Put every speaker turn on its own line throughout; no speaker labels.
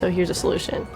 So here's a solution.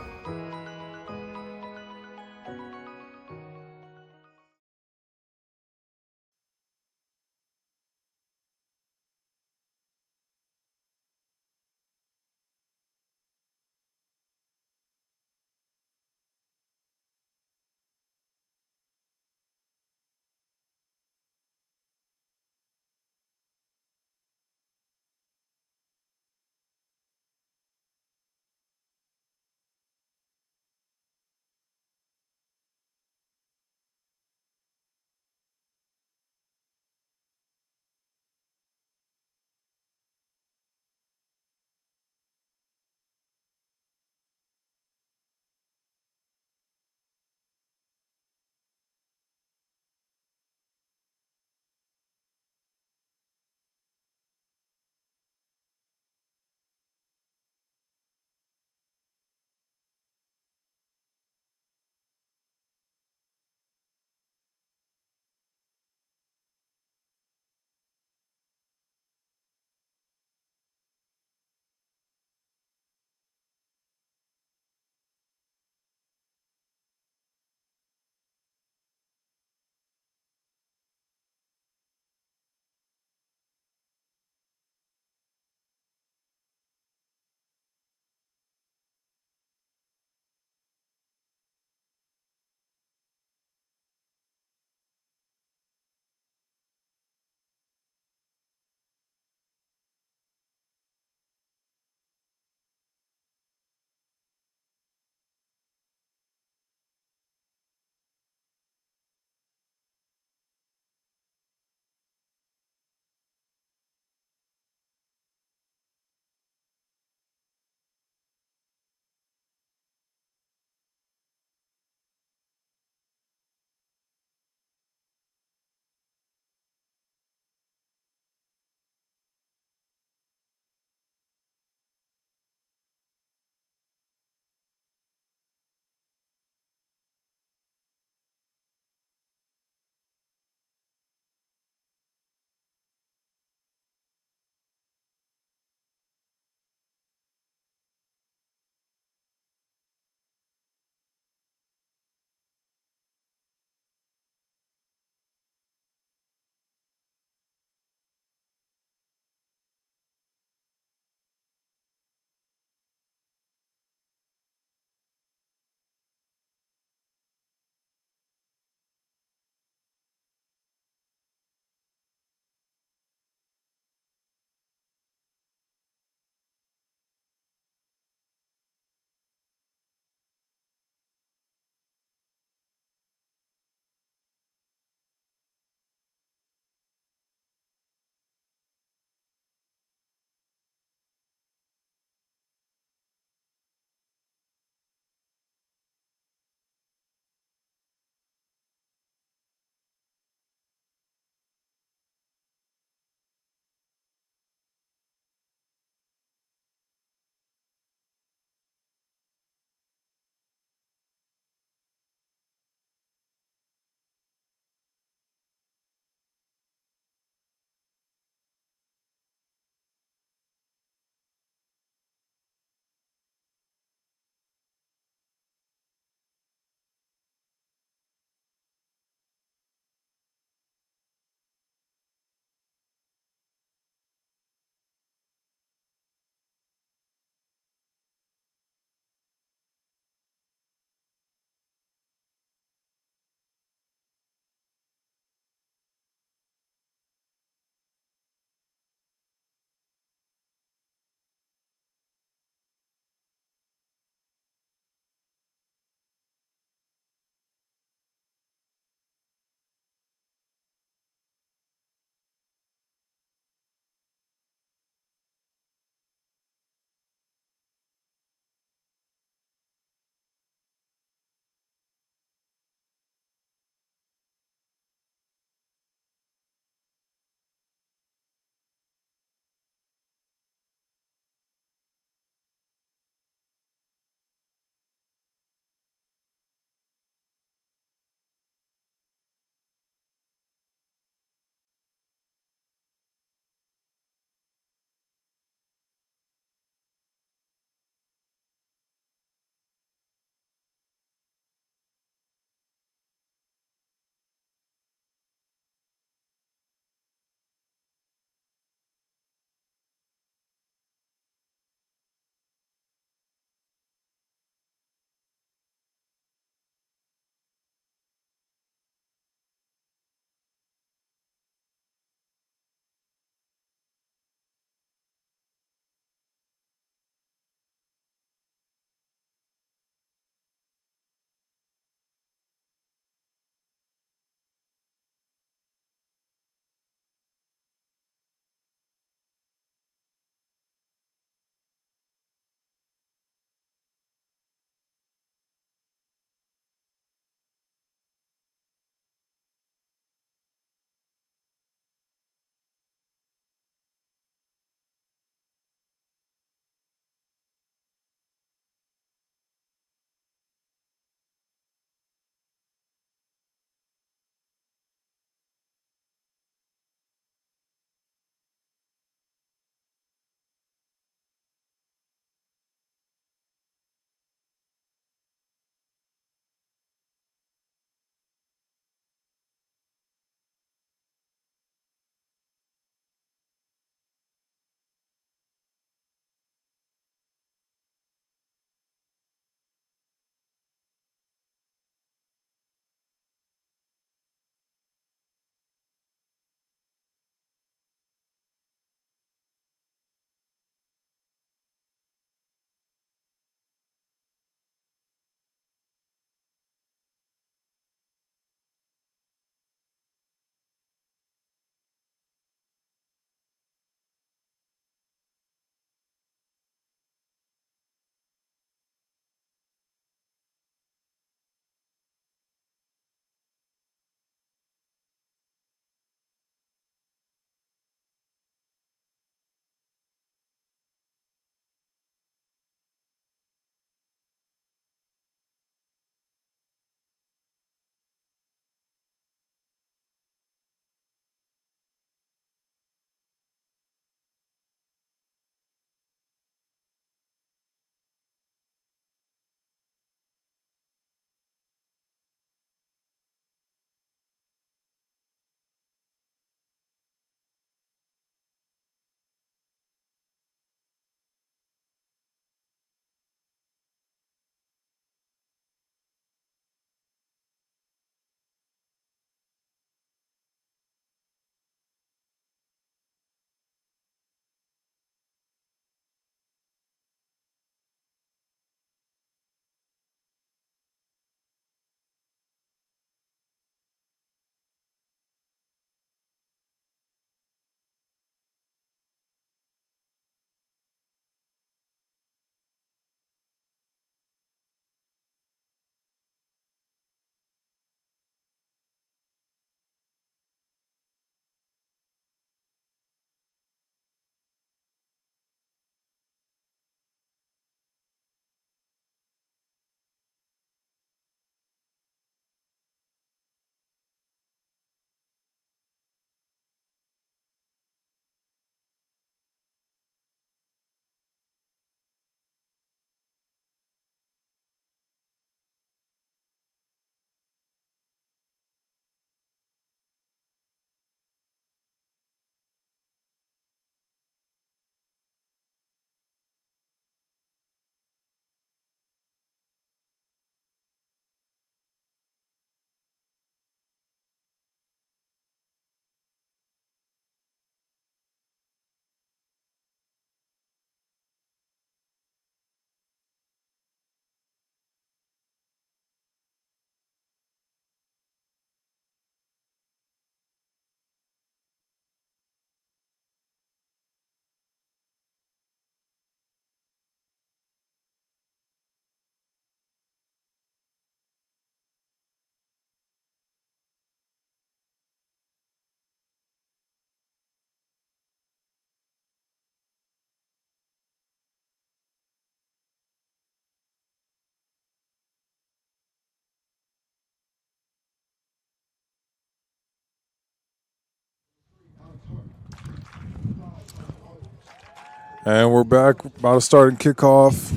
And we're back, about to start and kickoff.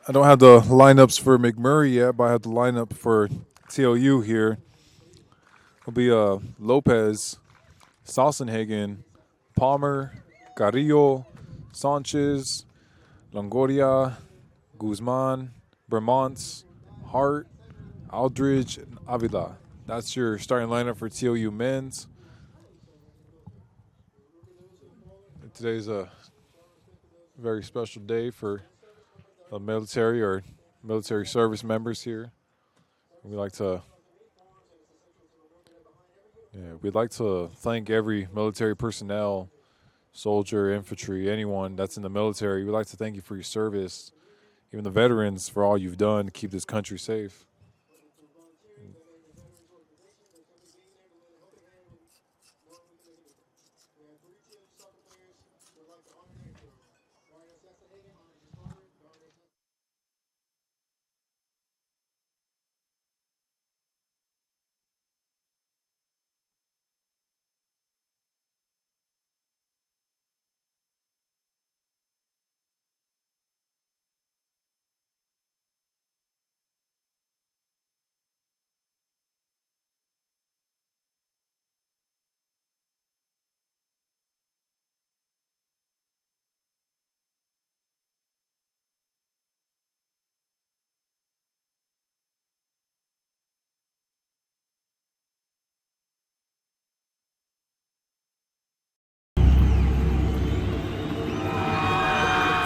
I don't have the lineups for McMurry yet, but I have the lineup for TLU here. It'll be Lopez, Sassenhagen, Palmer, Carrillo, Sanchez, Longoria, Guzman, Vermont, Hart, Aldridge, and Avila. That's your starting lineup for TLU men's. Today's a very special day for military or military service members here. We'd like to thank every military personnel, soldier, infantry, anyone that's in the military. We'd like to thank you for your service, even the veterans for all you've done to keep this country safe.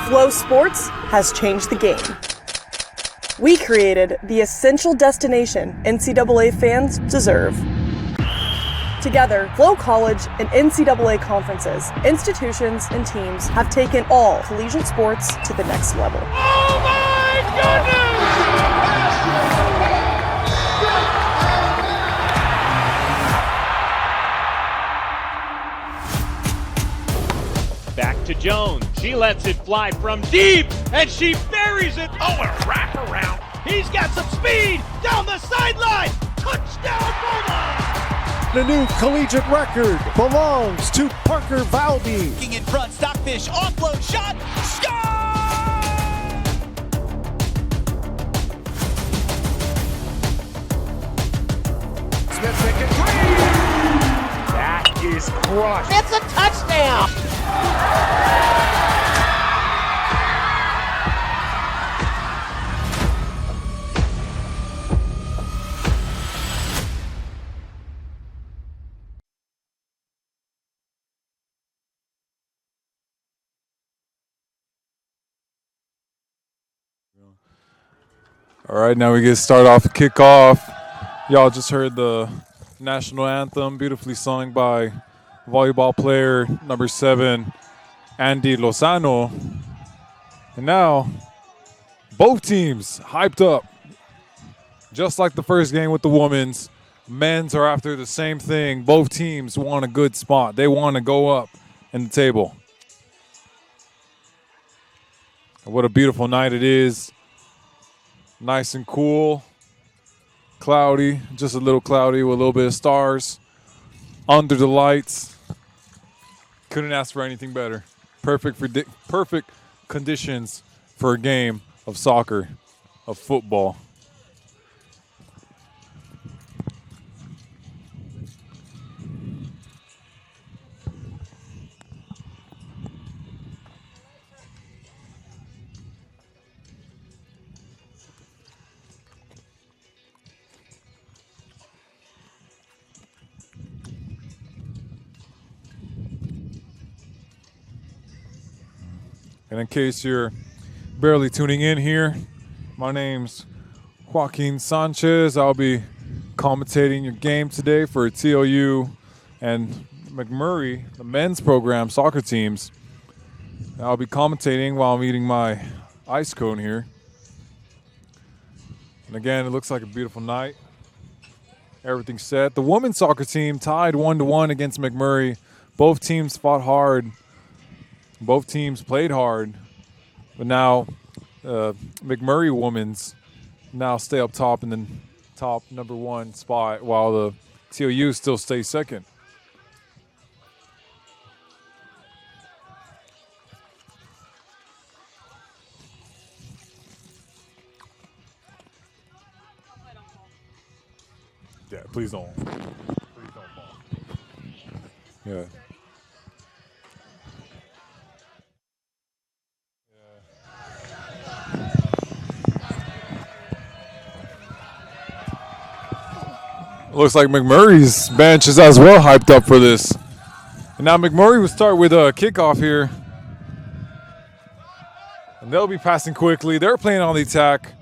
Flow Sports has changed the game. We created the essential destination NCAA fans deserve. Together, Flow College and NCAA conferences, institutions, and teams have taken all collegiate sports to the next level.
Oh my goodness! Back to Jones. She lets it fly from deep, and she buries it. Oh, a wraparound. He's got some speed down the sideline. Touchdown, Bulldogs!
The new collegiate record belongs to Parker Valby.
In front, Stockfish, offload shot, score!
Smith making three. That is crushed.
It's a touchdown!
All right, now we get started off the kickoff. Y'all just heard the national anthem, beautifully sung by volleyball player number 7, Andy Lozano. And now, both teams hyped up. Just like the first game with the women's, men's are after the same thing. Both teams want a good spot. They want to go up in the table. What a beautiful night it is. Nice and cool. Cloudy, just a little cloudy with a little bit of stars. Under the lights. Couldn't ask for anything better. Perfect conditions for a game of soccer, of football. And in case you're barely tuning in here, my name's Joaquin Sanchez. I'll be commentating your game today for TLU and McMurry, the men's program soccer teams. I'll be commentating while I'm eating my ice cone here. And again, it looks like a beautiful night. Everything's set. The women's soccer team tied 1-1 against McMurry. Both teams fought hard. Both teams played hard, but now McMurry women's now stay up top in the top number 1 spot, while the TLU still stays second. Yeah, please don't. Please don't fall. Yeah. Looks like McMurray's bench is as well hyped up for this. And now McMurray will start with a kickoff here. And they'll be passing quickly. They're playing on the attack.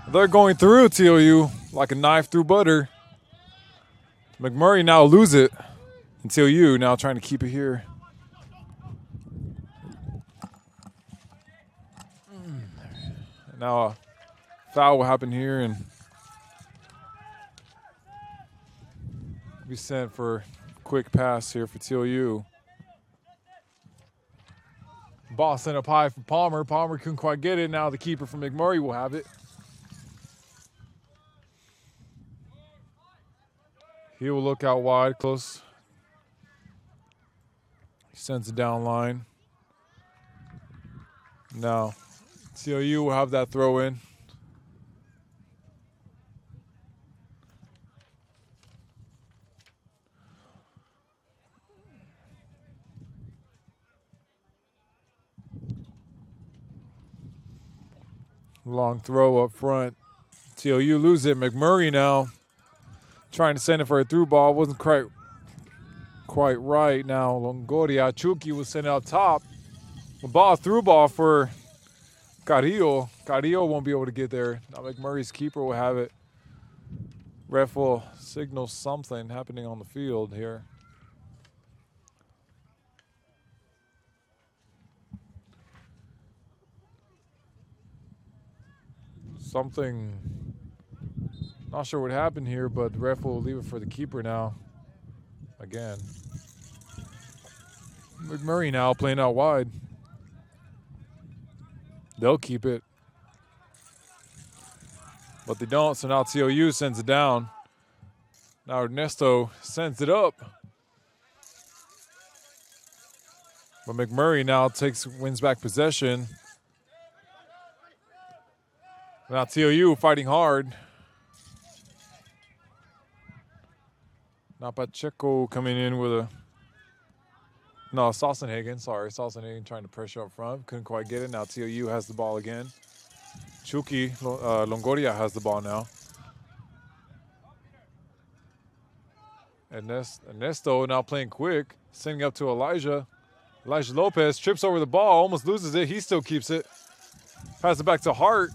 They're going through TLU like a knife through butter. McMurray now lose it. And TLU now trying to keep it here. Now a foul will happen here and be sent for a quick pass here for TLU. Ball sent up high for Palmer. Palmer couldn't quite get it. Now the keeper from McMurray will have it. He will look out wide, close. He sends it down line. Now TLU will have that throw in. Long throw up front. TLU lose it. McMurray now trying to send it for a through ball. Wasn't quite right. Now Longoria. Chucky was sent out top. The ball through ball for Carrillo. Carrillo won't be able to get there. Now McMurray's keeper will have it. Ref will signal something happening on the field here. Something, not sure what happened here, but the ref will leave it for the keeper now. Again. McMurray now playing out wide. They'll keep it. But they don't, so now TLU sends it down. Now Ernesto sends it up. But McMurray now wins back possession. Now TLU fighting hard. Now Pacheco coming in with a... No, Sassenhagen, sorry. Sassenhagen trying to pressure up front. Couldn't quite get it. Now TLU has the ball again. Chucky, Longoria has the ball now. Ernesto now playing quick. Sending up to Elijah. Elijah Lopez trips over the ball. Almost loses it. He still keeps it. Passes it back to Hart.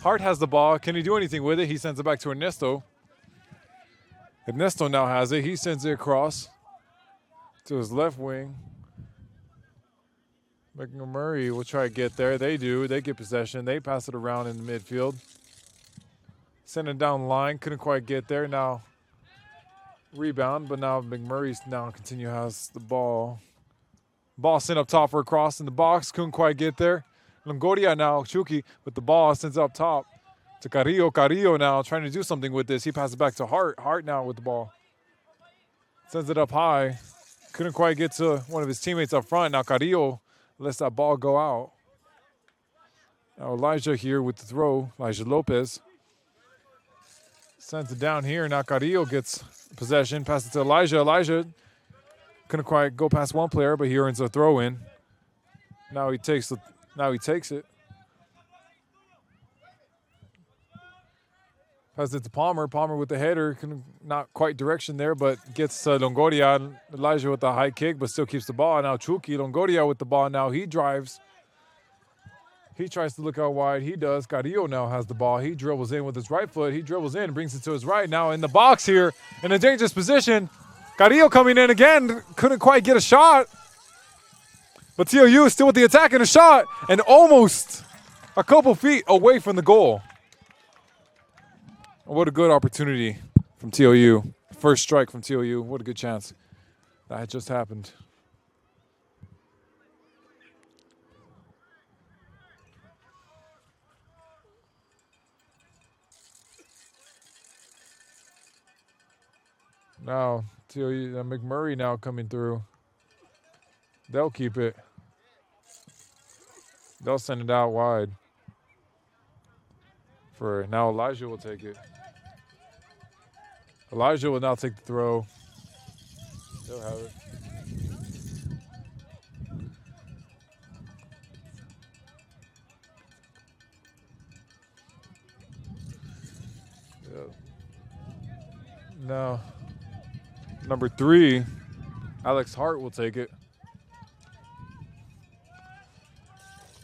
Hart has the ball. Can he do anything with it? He sends it back to Ernesto. Ernesto now has it. He sends it across to his left wing. McMurray will try to get there. They do. They get possession. They pass it around in the midfield. Send it down the line. Couldn't quite get there. Now rebound, but now McMurray's now has the ball. Ball sent up top for a cross in the box. Couldn't quite get there. Longoria now, Chucky with the ball, sends it up top to Carrillo. Carrillo now trying to do something with this. He passes it back to Hart. Hart now with the ball. Sends it up high. Couldn't quite get to one of his teammates up front. Now Carrillo lets that ball go out. Now Elijah here with the throw. Elijah Lopez sends it down here. Now Carrillo gets possession. Passes it to Elijah. Elijah couldn't quite go past one player, but he earns a throw in. Now he takes it. Passes it to Palmer. Palmer with the header. Not quite direction there, but gets Longoria. Elijah with the high kick, but still keeps the ball. Now Chucky. Longoria with the ball. Now he drives. He tries to look out wide. He does. Carrillo now has the ball. He dribbles in with his right foot. He dribbles in, brings it to his right. Now in the box here, in a dangerous position. Carrillo coming in again. Couldn't quite get a shot. But TLU is still with the attack and a shot. And almost a couple feet away from the goal. What a good opportunity from TLU. First strike from TLU. What a good chance. That had just happened. Now, TLU, McMurray now coming through. They'll keep it. They'll send it out wide. For now, Elijah will take it. Elijah will now take the throw. They'll have it. Now, number 3, Alex Hart will take it.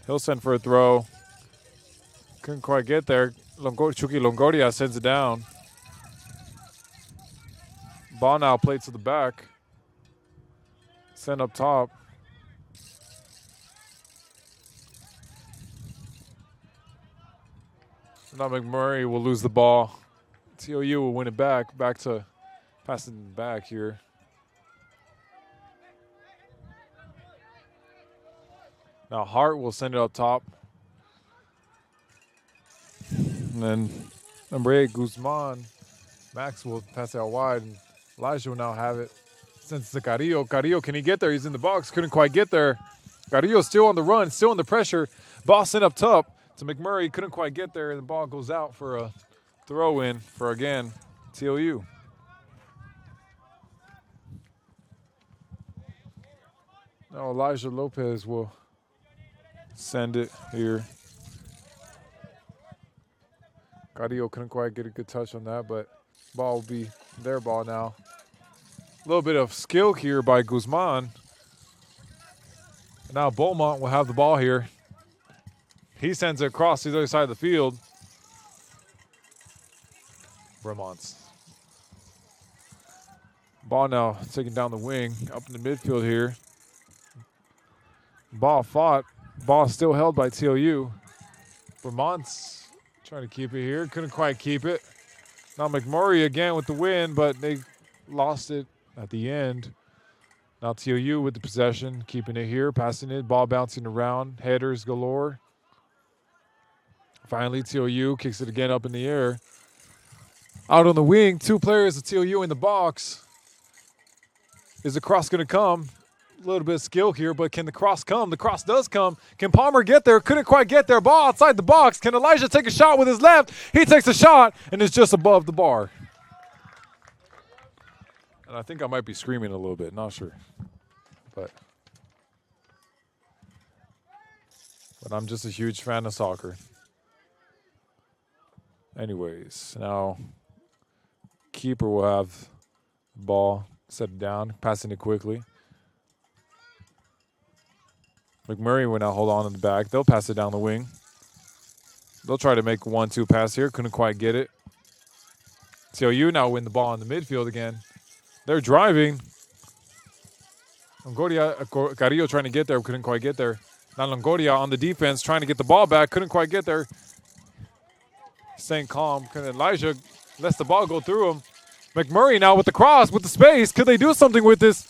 He'll send for a throw. Couldn't quite get there. Chucky Longoria sends it down. Ball now played to the back. Send up top. Now McMurray will lose the ball. TLU will win it back. Back to passing back here. Now Hart will send it up top. And then number 8, Guzman. Max will pass it out wide. And Elijah will now have it. Sends it to Carrillo. Carrillo, can he get there? He's in the box. Couldn't quite get there. Carrillo still on the run, still under pressure. Ball sent up top to McMurray. Couldn't quite get there. The ball goes out for a throw in for, again, TLU. Now Elijah Lopez will send it here. Carrillo couldn't quite get a good touch on that, but ball will be their ball now. A little bit of skill here by Guzman. And now Beaumont will have the ball here. He sends it across to the other side of the field. Vermont's ball now taken down the wing, up in the midfield here. Ball fought. Ball still held by TLU. Vermont's trying to keep it here. Couldn't quite keep it. Now McMurray again with the win, but they lost it at the end. Now TLU with the possession, keeping it here, passing it, ball bouncing around, headers galore. Finally, TLU kicks it again up in the air. Out on the wing, 2 players of TLU in the box. Is the cross going to come? A little bit of skill here, but can the cross come? The cross does come. Can Palmer get there? Couldn't quite get there. Ball outside the box. Can Elijah take a shot with his left? He takes a shot, and it's just above the bar. And I think I might be screaming a little bit. Not sure. But I'm just a huge fan of soccer. Anyways, now keeper will have the ball, set it down, passing it quickly. McMurray will now hold on in the back. They'll pass it down the wing. They'll try to make a 1-2 pass here. Couldn't quite get it. TLU now win the ball in the midfield again. They're driving. Longoria, Carrillo trying to get there. Couldn't quite get there. Now Longoria on the defense trying to get the ball back. Couldn't quite get there. Staying calm. Elijah lets the ball go through him. McMurray now with the cross, with the space. Could they do something with this?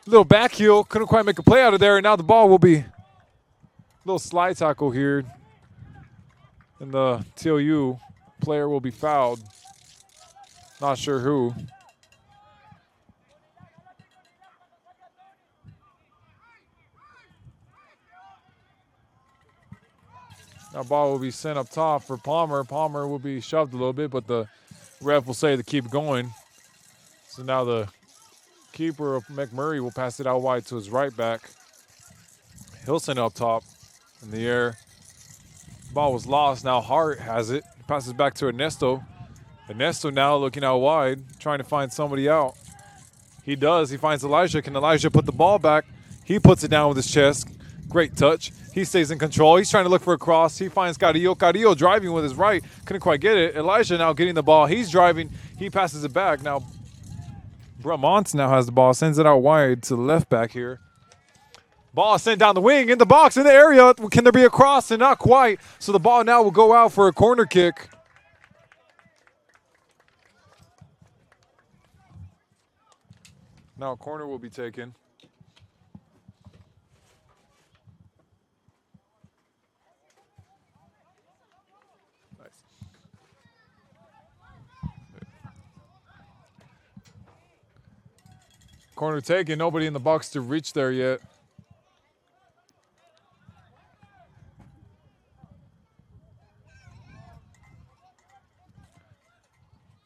Little back heel. Couldn't quite make a play out of there. And now the ball will be a little slide tackle here. And the TLU player will be fouled. Not sure who. Now ball will be sent up top for Palmer. Palmer will be shoved a little bit, but the ref will say to keep going. So now the keeper of McMurray will pass it out wide to his right back. He'll send it up top in the air. Ball was lost. Now Hart has it. Passes back to Ernesto. Ernesto now looking out wide, trying to find somebody out. He does. He finds Elijah. Can Elijah put the ball back? He puts it down with his chest. Great touch. He stays in control. He's trying to look for a cross. He finds Carrillo. Carrillo driving with his right. Couldn't quite get it. Elijah now getting the ball. He's driving. He passes it back. Now Brumont now has the ball. Sends it out wide to the left back here. Ball sent down the wing, in the box, in the area. Can there be a cross? And not quite. So the ball now will go out for a corner kick. Now a corner will be taken. Nice. Corner taken. Nobody in the box to reach there yet.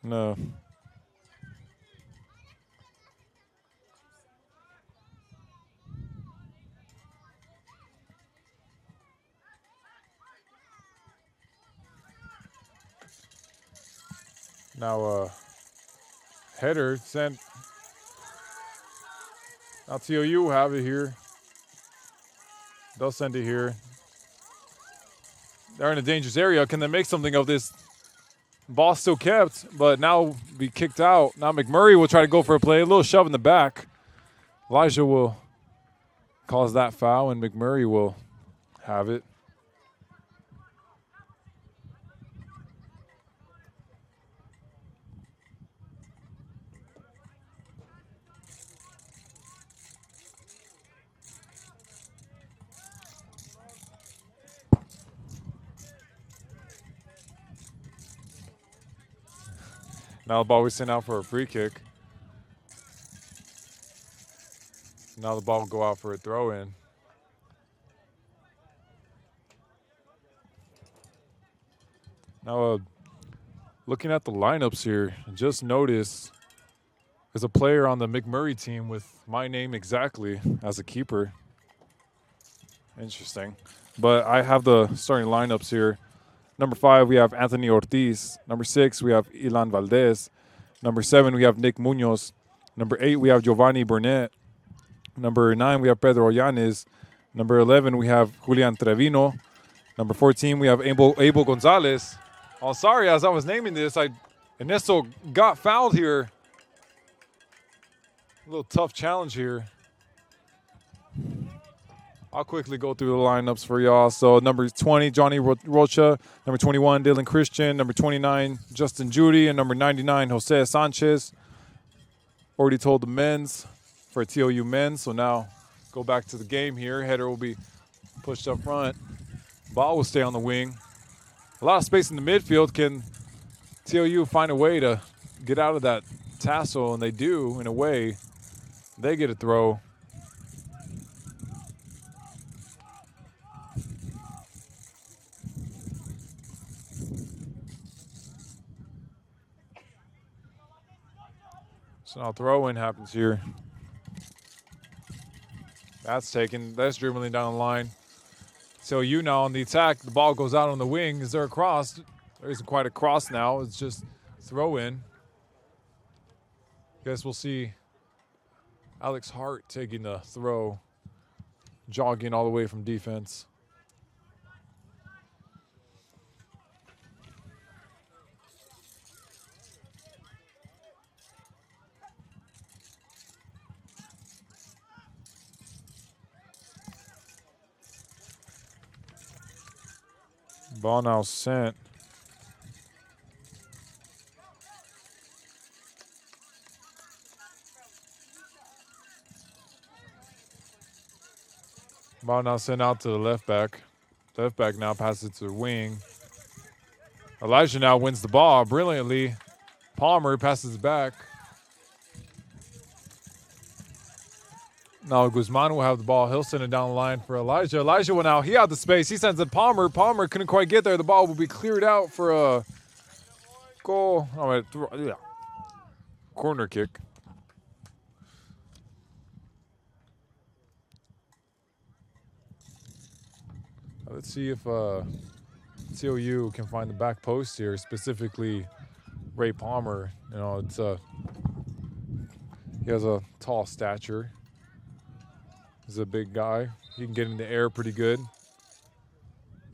No. Now header sent. Now TLU will have it here. They'll send it here. They're in a dangerous area. Can they make something of this? Ball still kept, but now be kicked out. Now McMurray will try to go for a play. A little shove in the back. Elijah will cause that foul, and McMurray will have it. Now the ball was sent out for a free kick. Now the ball will go out for a throw-in. Now, looking at the lineups here, just noticed there's a player on the McMurray team with my name exactly as a keeper. Interesting. But I have the starting lineups here. Number 5, we have Anthony Ortiz. Number 6, we have Ilan Valdez. Number 7, we have Nick Munoz. Number 8, we have Giovanni Burnett. Number 9, we have Pedro Llanes. Number 11, we have Julian Trevino. Number 14, we have Abel Gonzalez. Oh, sorry, as I was naming this, Ernesto got fouled here. A little tough challenge here. I'll quickly go through the lineups for y'all. So number 20, Johnny Rocha. Number 21, Dylan Christian. Number 29, Justin Judy. And number 99, Jose Sanchez. Already told the men's for TLU men's. So now go back to the game here. Header will be pushed up front. Ball will stay on the wing. A lot of space in the midfield. Can TLU find a way to get out of that tassel? And they do, in a way. They get a throw. So now throw-in happens here. That's taken. That's dribbling down the line. So you now on the attack, the ball goes out on the wing. Is there a cross? There isn't quite a cross now. It's just throw-in. Guess we'll see Alex Hart taking the throw, jogging all the way from defense. Ball now sent. Ball now sent out to the left back. Left back now passes it to the wing. Elijah now wins the ball brilliantly. Palmer passes it back. Now Guzman will have the ball. He'll send it down the line for Elijah. Elijah went out. He had the space. He sends it to Palmer. Palmer couldn't quite get there. The ball will be cleared out for a goal. Corner kick. Let's see if TLU can find the back post here, specifically Ray Palmer. You know, it's he has a tall stature. He's a big guy. He can get in the air pretty good.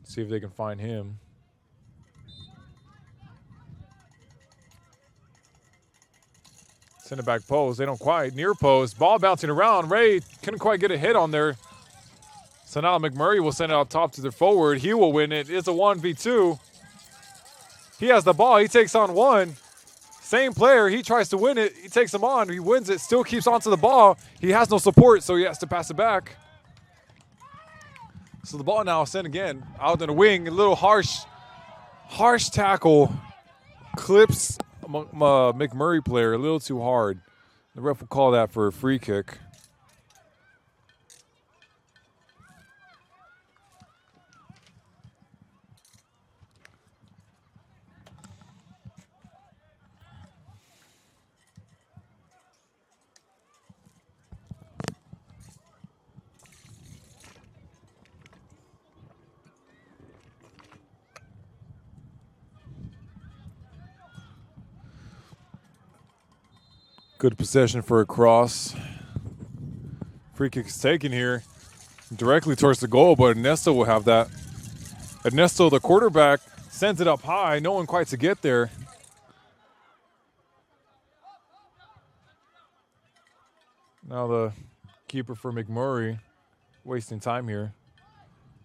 See if they can find him. Send it back post. They don't quite. Near post. Ball bouncing around. Ray couldn't quite get a hit on there. So now McMurray will send it out top to the forward. He will win it. It's a 1v2. He has the ball. He takes on one. Same player. He tries to win it. He takes him on. He wins it. Still keeps onto the ball. He has no support, so he has to pass it back. So the ball now sent again out in the wing. A little harsh tackle. Clips McMurray player a little too hard. The ref will call that for a free kick. Good possession for a cross. Free kick is taken here directly towards the goal, but Ernesto will have that. Ernesto, the quarterback, sends it up high. No one quite to get there. Now the keeper for McMurry wasting time here.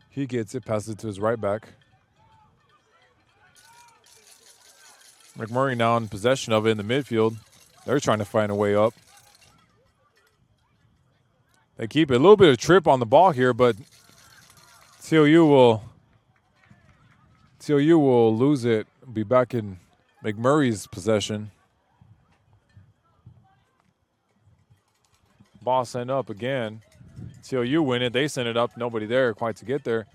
He gets it, passes it to his right back. McMurry now in possession of it in the midfield. They're trying to find a way up. They keep it. A little bit of trip on the ball here, but TLU will lose it. Be back in McMurray's possession. Ball sent up again. TLU win it. They send it up. Nobody there quite to get there.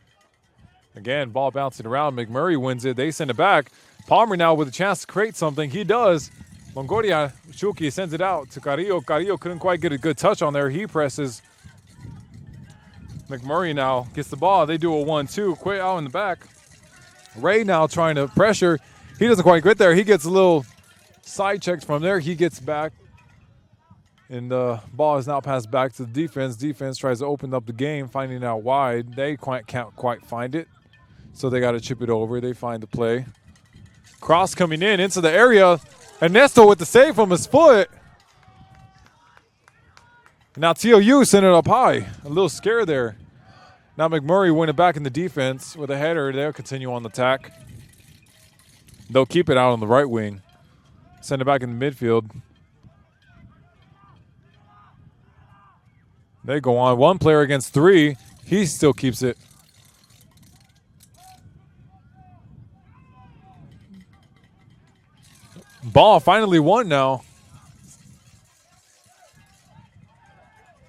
Again, ball bouncing around. McMurray wins it. They send it back. Palmer now with a chance to create something. He does. Longoria, Shuki sends it out to Carrillo. Carrillo couldn't quite get a good touch on there. He presses. McMurray now gets the ball. They do a 1-2. Quick out in the back. Ray now trying to pressure. He doesn't quite get there. He gets a little side checked from there. He gets back. And the ball is now passed back to the defense. Defense tries to open up the game, finding out wide. They can't quite find it. So they got to chip it over. They find the play. Cross coming in into the area. Ernesto with the save from his foot. Now TLU sent it up high. A little scare there. Now McMurray winning back in the defense with a header. They'll continue on the attack. They'll keep it out on the right wing. Send it back in the midfield. They go on. One player against three. He still keeps it. Ball finally won now.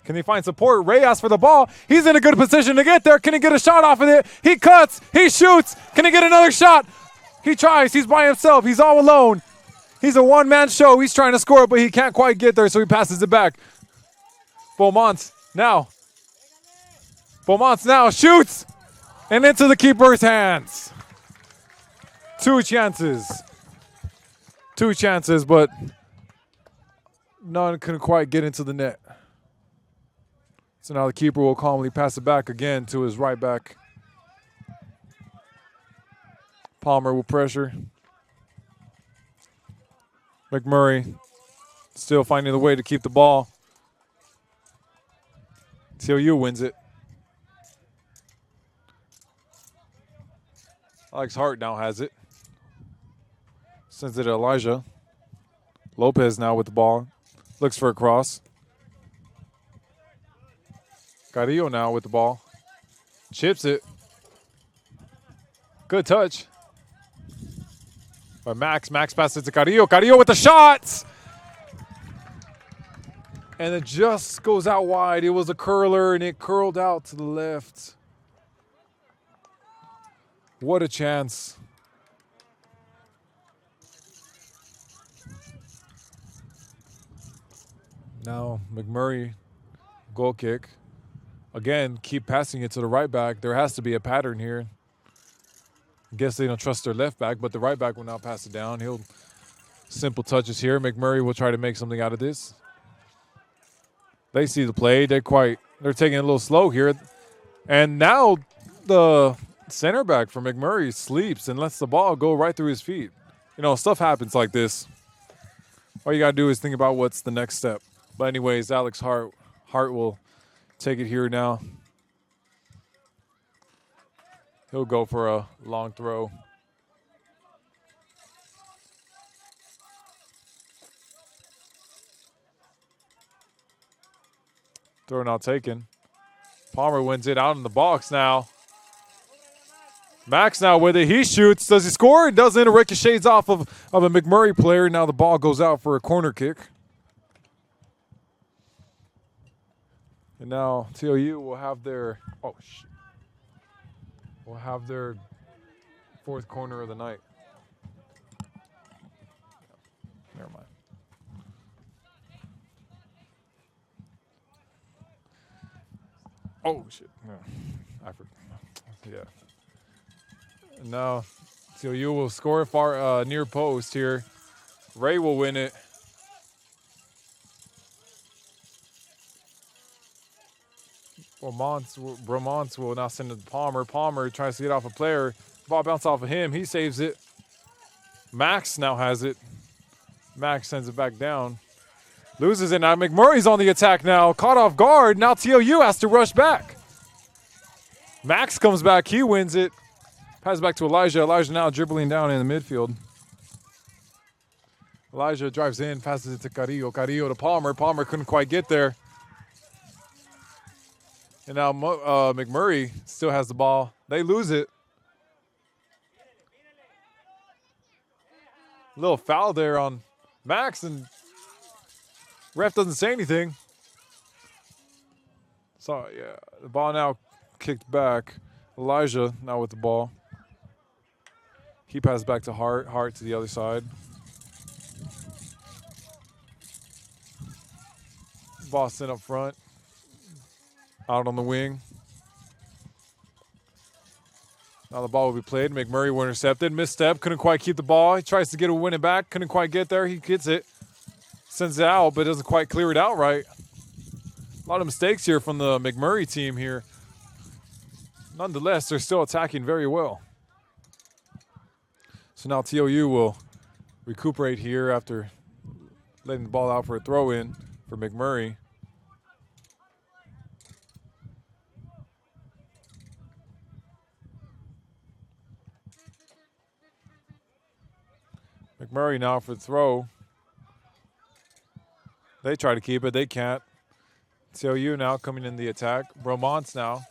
Can he find support? Ray asks for the ball. He's in a good position to get there. Can he get a shot off of it? He cuts. He shoots. Can he get another shot? He tries. He's by himself. He's all alone. He's a one-man show. He's trying to score, but he can't quite get there, so he passes it back. Beaumont now shoots. And into the keeper's hands. Two chances, but none couldn't quite get into the net. So now the keeper will calmly pass it back again to his right back. Palmer will pressure. McMurray still finding the way to keep the ball. TLU wins it. Alex Hart now has it. Sends it to Elijah. Lopez now with the ball. Looks for a cross. Carrillo now with the ball. Chips it. Good touch. By Max. Max passes it to Carrillo. Carrillo with the shots. And it just goes out wide. It was a curler, and it curled out to the left. What a chance. Now McMurray, goal kick. Again, keep passing it to the right back. There has to be a pattern here. I guess they don't trust their left back, but the right back will now pass it down. Simple touches here. McMurray will try to make something out of this. They see the play. They're taking it a little slow here. And now the center back for McMurray sleeps and lets the ball go right through his feet. You know, stuff happens like this. All you got to do is think about what's the next step. But anyways, Alex Hart will take it here now. He'll go for a long throw. Throw now taken. Palmer wins it out in the box now. Max now with it. He shoots. Does he score? It doesn't. It ricochets off of a McMurray player. Now the ball goes out for a corner kick. And now TLU will have their fourth corner of the night. Never mind. Oh shit! No, I forgot. Yeah. And now TLU will score far near post here. Ray will win it. Bromont will now send it to Palmer. Palmer tries to get off a player. Ball bounces off of him. He saves it. Max now has it. Max sends it back down. Loses it now. McMurray's on the attack now. Caught off guard. Now TLU has to rush back. Max comes back. He wins it. Pass back to Elijah. Elijah now dribbling down in the midfield. Elijah drives in, passes it to Carrillo. Carrillo to Palmer. Palmer couldn't quite get there. And now McMurray still has the ball. They lose it. A little foul there on Max, and ref doesn't say anything. So, yeah, the ball now kicked back. Elijah now with the ball. He passes back to Hart. Hart to the other side. Boston up front. Out on the wing. Now the ball will be played. McMurray will intercept it. Misstep. Couldn't quite keep the ball. He tries to get a win it back. Couldn't quite get there. He gets it. Sends it out, but doesn't quite clear it out right. A lot of mistakes here from the McMurray team here. Nonetheless, they're still attacking very well. So now TLU will recuperate here after letting the ball out for a throw-in for McMurray. McMurray now for the throw. They try to keep it. They can't. TLU now coming in the attack. Bromont now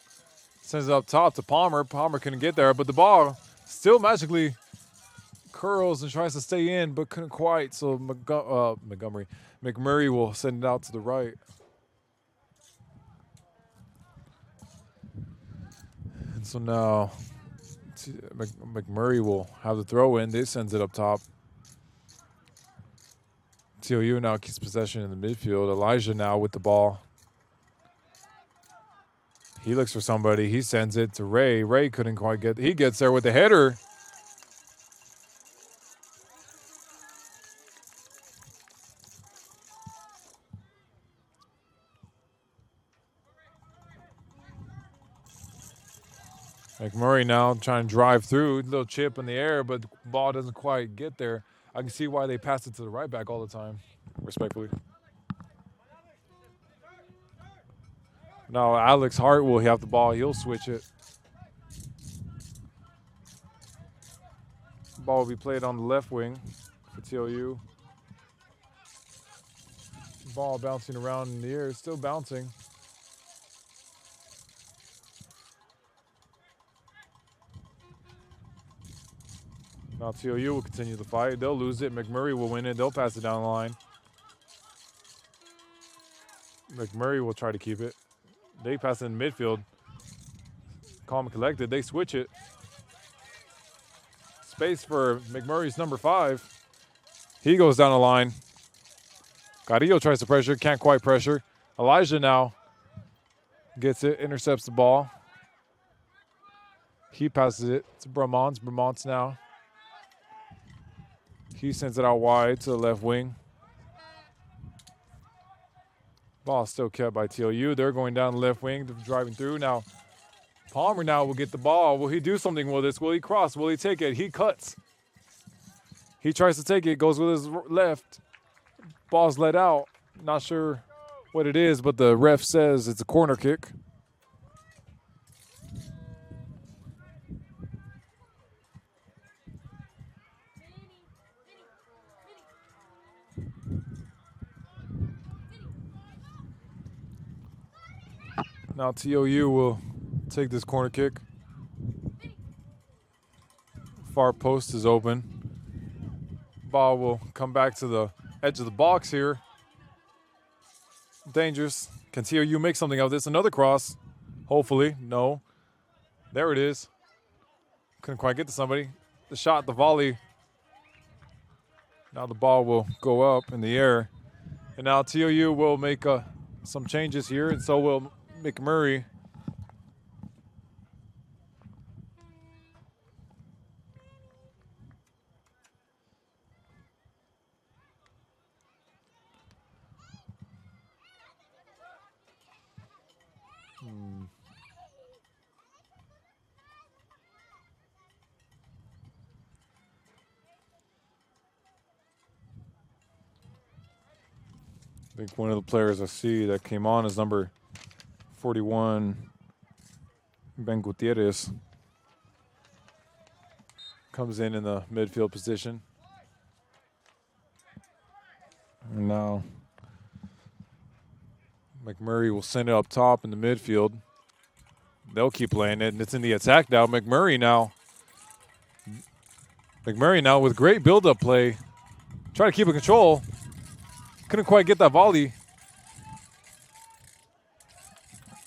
sends it up top to Palmer. Palmer couldn't get there, but the ball still magically curls and tries to stay in, but couldn't quite. So McMurray will send it out to the right. And so now McMurray will have the throw in. They sends it up top. TLU now keeps possession in the midfield. Elijah now with the ball. He looks for somebody. He sends it to Ray. Ray couldn't quite get. He gets there with the header. McMurray now trying to drive through. Little chip in the air, but the ball doesn't quite get there. I can see why they pass it to the right back all the time, respectfully. Now Alex Hart will have the ball. He'll switch it. Ball will be played on the left wing for TLU. Ball bouncing around in the air. It's still bouncing. Now TLU will continue the fight. They'll lose it. McMurray will win it. They'll pass it down the line. McMurray will try to keep it. They pass it in midfield. Calm and collected. They switch it. Space for McMurray's number 5. He goes down the line. Carrillo tries to pressure. Can't quite pressure. Elijah now gets it. Intercepts the ball. He passes it to Bromont. Bromont's now. He sends it out wide to the left wing. Ball still kept by TLU. They're going down the left wing, driving through. Now, Palmer now will get the ball. Will he do something with this? Will he cross? Will he take it? He cuts. He tries to take it, goes with his left. Ball's let out. Not sure what it is, but the ref says it's a corner kick. Now TLU will take this corner kick. Far post is open. Ball will come back to the edge of the box here. Dangerous. Can TLU make something of this? Another cross. Hopefully. No. There it is. Couldn't quite get to somebody. The shot, the volley. Now the ball will go up in the air. And now TLU will make some changes here, and so will McMurray. think one of the players I see that came on is number 41, Ben Gutierrez. Comes in the midfield position. And now McMurray will send it up top in the midfield. They'll keep playing it, and it's in the attack now. McMurray now with great build-up play. Try to keep it control. Couldn't quite get that volley.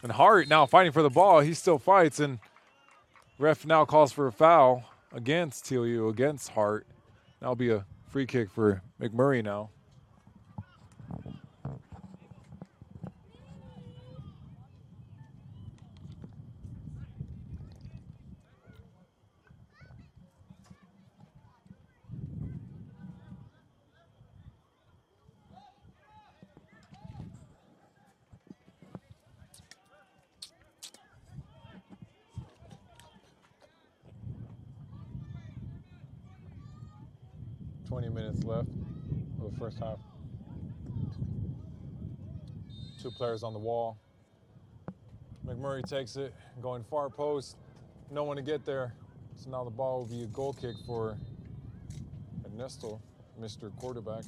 And Hart now fighting for the ball. He still fights, and ref now calls for a foul against TLU, against Hart. That'll be a free kick for McMurray now. Minutes left of the first half. Two players on the wall. McMurray takes it, going far post. No one to get there. So now the ball will be a goal kick for Ernesto, Mr. Quarterback.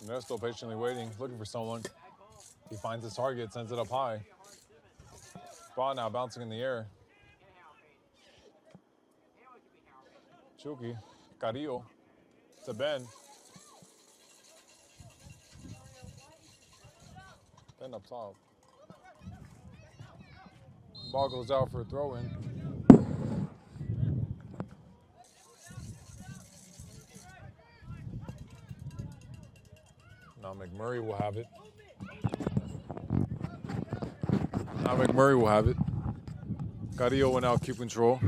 Ernesto patiently waiting, looking for someone. He finds his target, sends it up high. Ball now bouncing in the air. Chucky, Carrillo to Ben. Ben up top. Ball goes out for a throw-in. Now McMurray will have it. Carrillo will now keep control.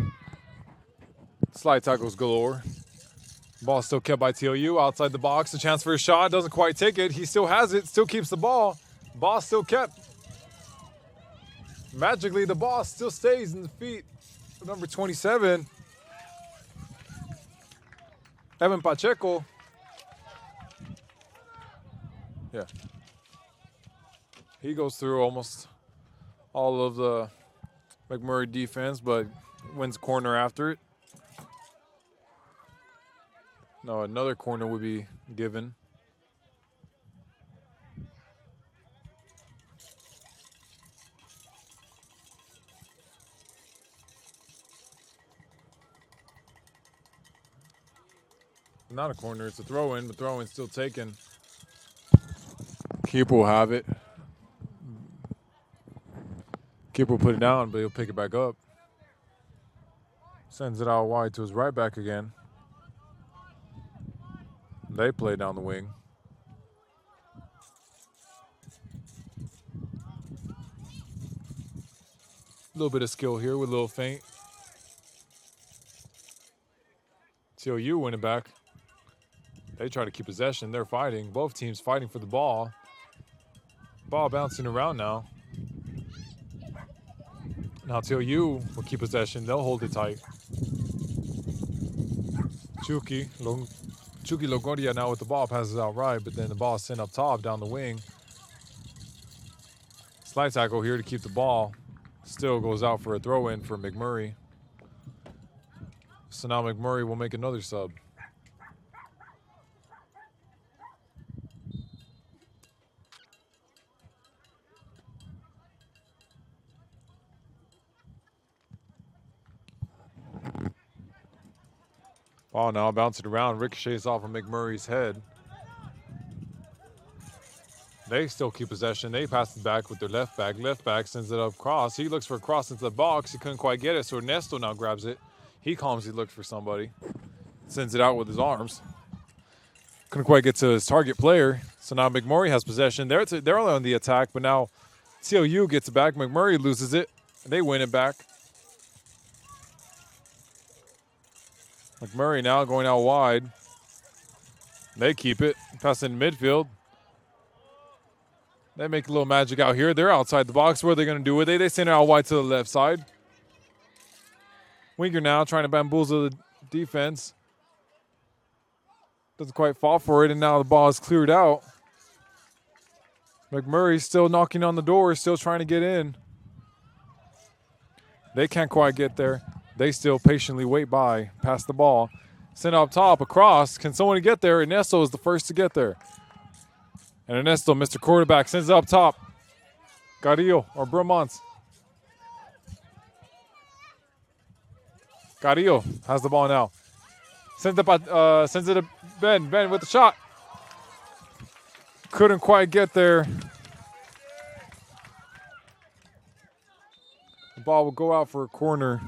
Slide tackles galore. Ball still kept by TLU outside the box. A chance for a shot. Doesn't quite take it. He still has it. Still keeps the ball. Ball still kept. Magically, the ball still stays in the feet of number 27. Evan Pacheco. Yeah. He goes through almost all of the McMurray defense, but wins corner after it. No, another corner would be given. Not a corner, it's a throw-in, but throw-in still taken. Keeper will have it. Keeper will put it down, but he'll pick it back up. Sends it out wide to his right back again. They play down the wing. A little bit of skill here with a little feint. TLU win it back. They try to keep possession. They're fighting. Both teams fighting for the ball. Ball bouncing around now. Now TLU will keep possession. They'll hold it tight. Chucky Longoria now with the ball, passes out right, but then the ball is sent up top down the wing. Slide tackle here to keep the ball. Still goes out for a throw-in for McMurray. So now McMurray will make another sub. Ball now bouncing around, ricochets off of McMurray's head. They still keep possession. They pass it back with their left back. Left back sends it up cross. He looks for a cross into the box. He couldn't quite get it, so Ernesto now grabs it. He calls he looked for somebody. Sends it out with his arms. Couldn't quite get to his target player. So now McMurray has possession. They're only on the attack, but now TLU gets it back. McMurray loses it. And they win it back. McMurray now going out wide. They keep it. Pass in midfield. They make a little magic out here. They're outside the box. What are they going to do with it? They send it out wide to the left side. Winker now trying to bamboozle the defense. Doesn't quite fall for it, and now the ball is cleared out. McMurray still knocking on the door, still trying to get in. They can't quite get there. They still patiently wait by, pass the ball. Send up top, across. Can someone get there? Ernesto is the first to get there. And Ernesto, Mr. Quarterback, sends it up top. Carrillo or Bromance. Carrillo has the ball now. Sends it to Ben. Ben with the shot. Couldn't quite get there. The ball will go out for a corner.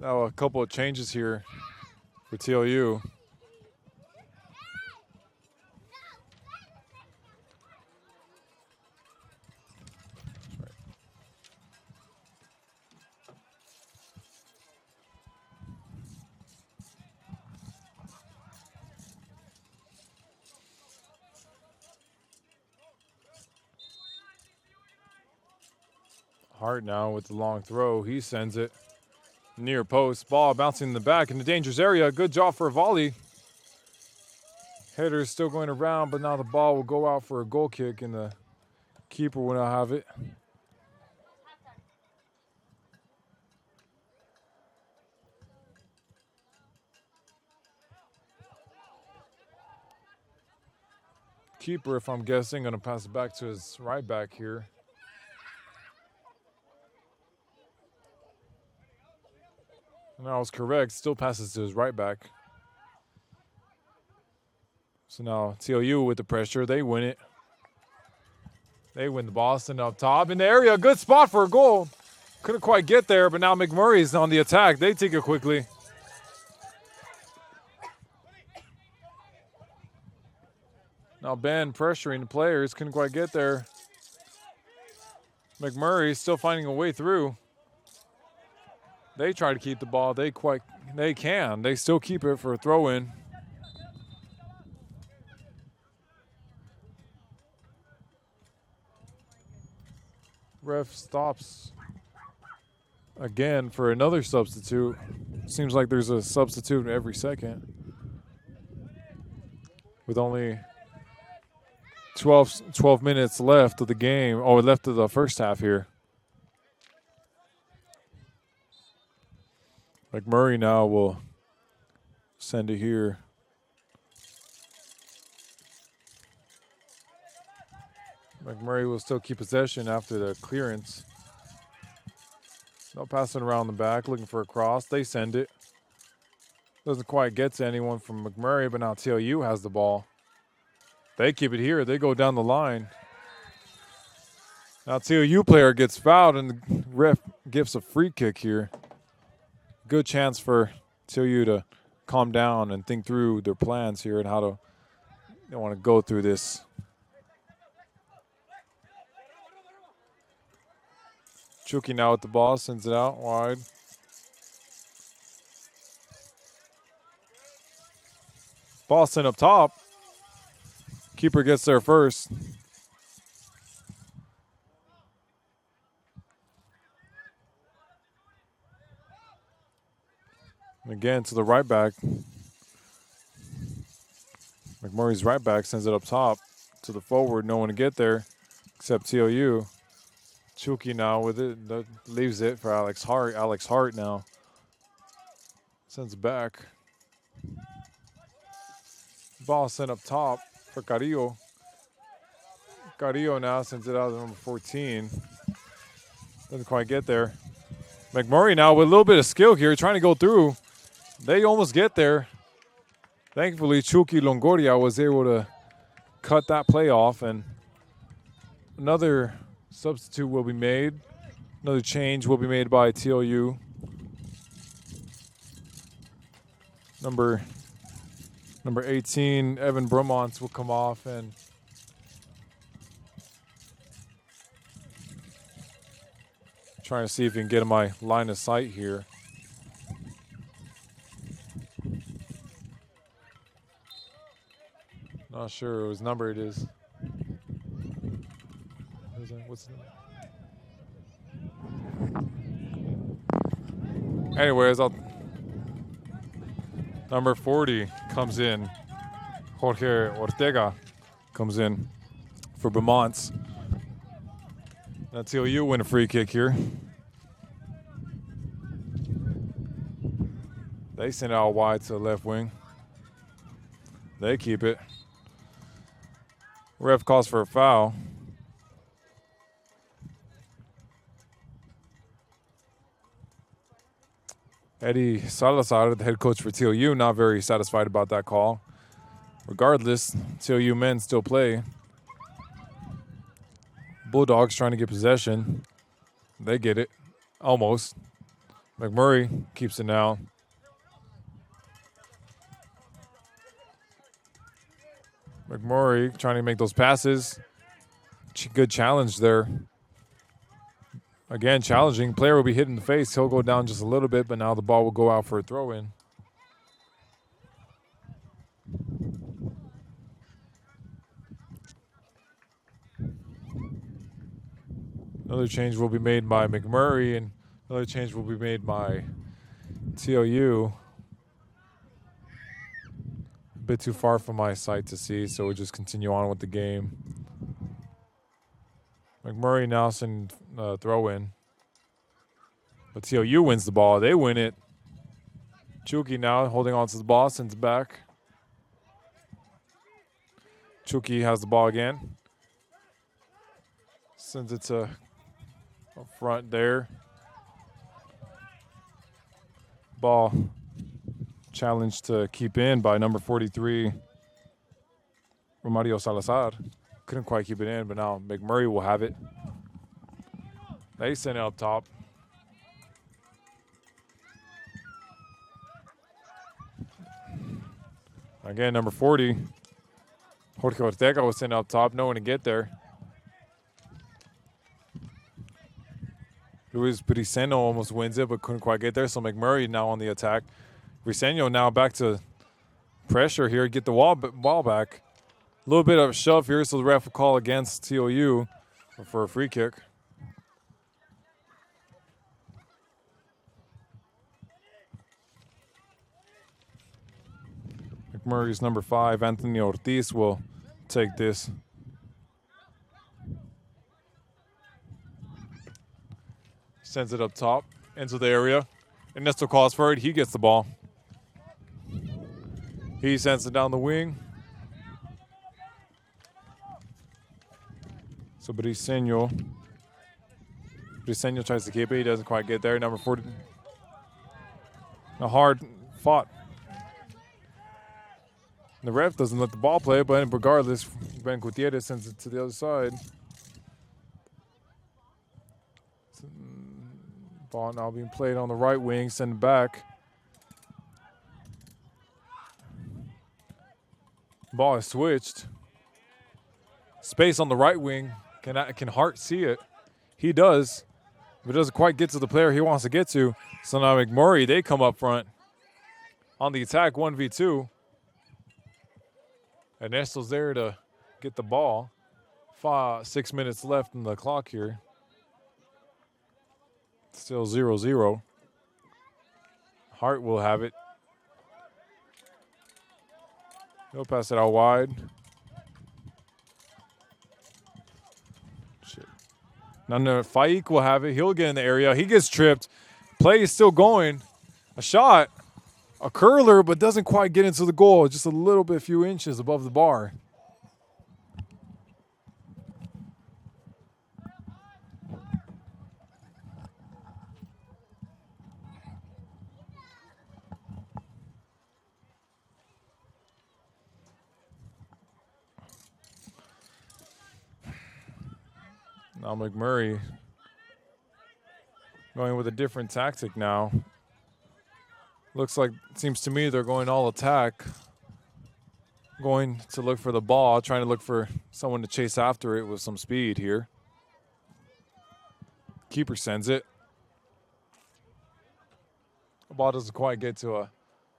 Now a couple of changes here for TLU. Hart now with the long throw. He sends it near post. Ball bouncing in the back in the dangerous area. Good job for a volley. Header is still going around, but now the ball will go out for a goal kick, and the keeper will not have it. Keeper, if I'm guessing, going to pass it back to his right back here. And I was correct. Still passes to his right back. So now TLU with the pressure. They win it. They win the ball. Send up top in the area. Good spot for a goal. Couldn't quite get there, but now McMurray is on the attack. They take it quickly. Now Ben pressuring the players. Couldn't quite get there. McMurray still finding a way through. They try to keep the ball. They can. They still keep it for a throw-in. Ref stops again for another substitute. Seems like there's a substitute every second. With only 12 minutes left of the game. Oh, left of the first half here. McMurray now will send it here. McMurray will still keep possession after the clearance. No passing around the back, looking for a cross. They send it. Doesn't quite get to anyone from McMurray, but now TLU has the ball. They keep it here. They go down the line. Now TLU player gets fouled, and the ref gives a free kick here. Good chance for TLU to calm down and think through their plans here and how they want to go through this. Chucky now with the ball, sends it out wide. Ball sent up top. Keeper gets there first. Again to the right back. McMurray's right back sends it up top to the forward. No one to get there except TLU. Chucky now with it. That leaves it for Alex Hart. Alex Hart now sends it back. Ball sent up top for Carrillo. Carrillo now sends it out to number 14. Doesn't quite get there. McMurray now with a little bit of skill here, trying to go through. They almost get there. Thankfully, Chucky Longoria was able to cut that play off, and another substitute will be made. Another change will be made by TLU. Number 18, Evan Bromance will come off, and Trying to see if he can get in my line of sight here. Not sure whose number it is. What's the number? Anyways, number 40 comes in. Jorge Ortega comes in for Beaumont's. Now TLU win a free kick here. They send it out wide to the left wing. They keep it. Ref calls for a foul. Eddie Salazar, the head coach for TLU, not very satisfied about that call. Regardless, TLU men still play. Bulldogs trying to get possession. They get it. Almost. McMurray keeps it now. McMurray trying to make those passes. Good challenge there. Again, challenging. Player will be hit in the face. He'll go down just a little bit, but now the ball will go out for a throw-in. Another change will be made by McMurray, and another change will be made by TLU. A bit too far from my sight to see, so we'll just continue on with the game. McMurray now send throw in. But TLU wins the ball. They win it. Chucky now holding on to the ball, sends it back. Chucky has the ball again. Sends it to up front there. Ball challenged to keep in by number 43, Romario Salazar. Couldn't quite keep it in, but now McMurray will have it. They send it up top. Again, number 40, Jorge Ortega was sent up top. No one to get there. Luis Briseño almost wins it, but couldn't quite get there. So McMurray now on the attack. Briseño now back to pressure here, get the ball back. A little bit of a shove here, so the ref will call against TLU for a free kick. McMurray's number 5, Anthony Ortiz, will take this. Sends it up top into the area. Ernesto calls for it. He gets the ball. He sends it down the wing. So Briseño tries to keep it. He doesn't quite get there. Number 40. A hard fought. The ref doesn't let the ball play, but regardless, Ben Gutierrez sends it to the other side. Ball now being played on the right wing, send it back. Ball is switched. Space on the right wing. Can Hart see it? He does, but doesn't quite get to the player he wants to get to. So now McMurray, they come up front on the attack, 1v2. Ernesto's there to get the ball. 6 minutes left in the clock here. Still 0-0. Hart will have it. He'll pass it out wide. Shit. Now Faik will have it. He'll get in the area. He gets tripped. Play is still going. A shot. A curler, but doesn't quite get into the goal. Just a little bit, few inches above the bar. Now McMurray going with a different tactic now. Looks like, seems to me they're going all attack. Going to look for the ball, trying to look for someone to chase after it with some speed here. Keeper sends it. Ball doesn't quite get to a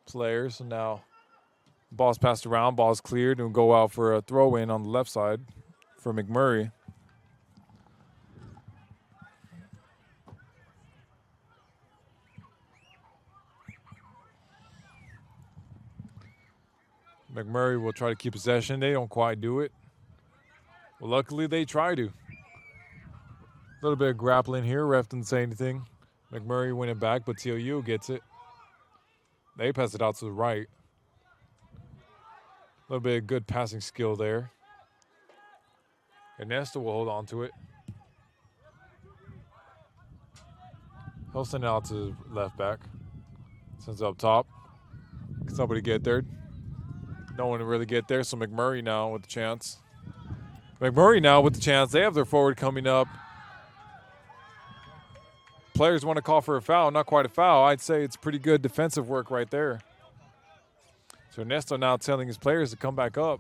player, so now ball's passed around, ball's cleared, and we'll go out for a throw-in on the left side for McMurry. McMurry will try to keep possession. They don't quite do it. Well, luckily, they try to. A little bit of grappling here. Ref didn't say anything. McMurry went it back, but TLU gets it. They pass it out to the right. A little bit of good passing skill there. Ernesto will hold on to it. He'll send it out to the left back. Sends it up top. Can somebody get there? No one to really get there, so McMurry now with the chance. McMurry now with the chance. They have their forward coming up. Players want to call for a foul. Not quite a foul. I'd say it's pretty good defensive work right there. So Ernesto now telling his players to come back up.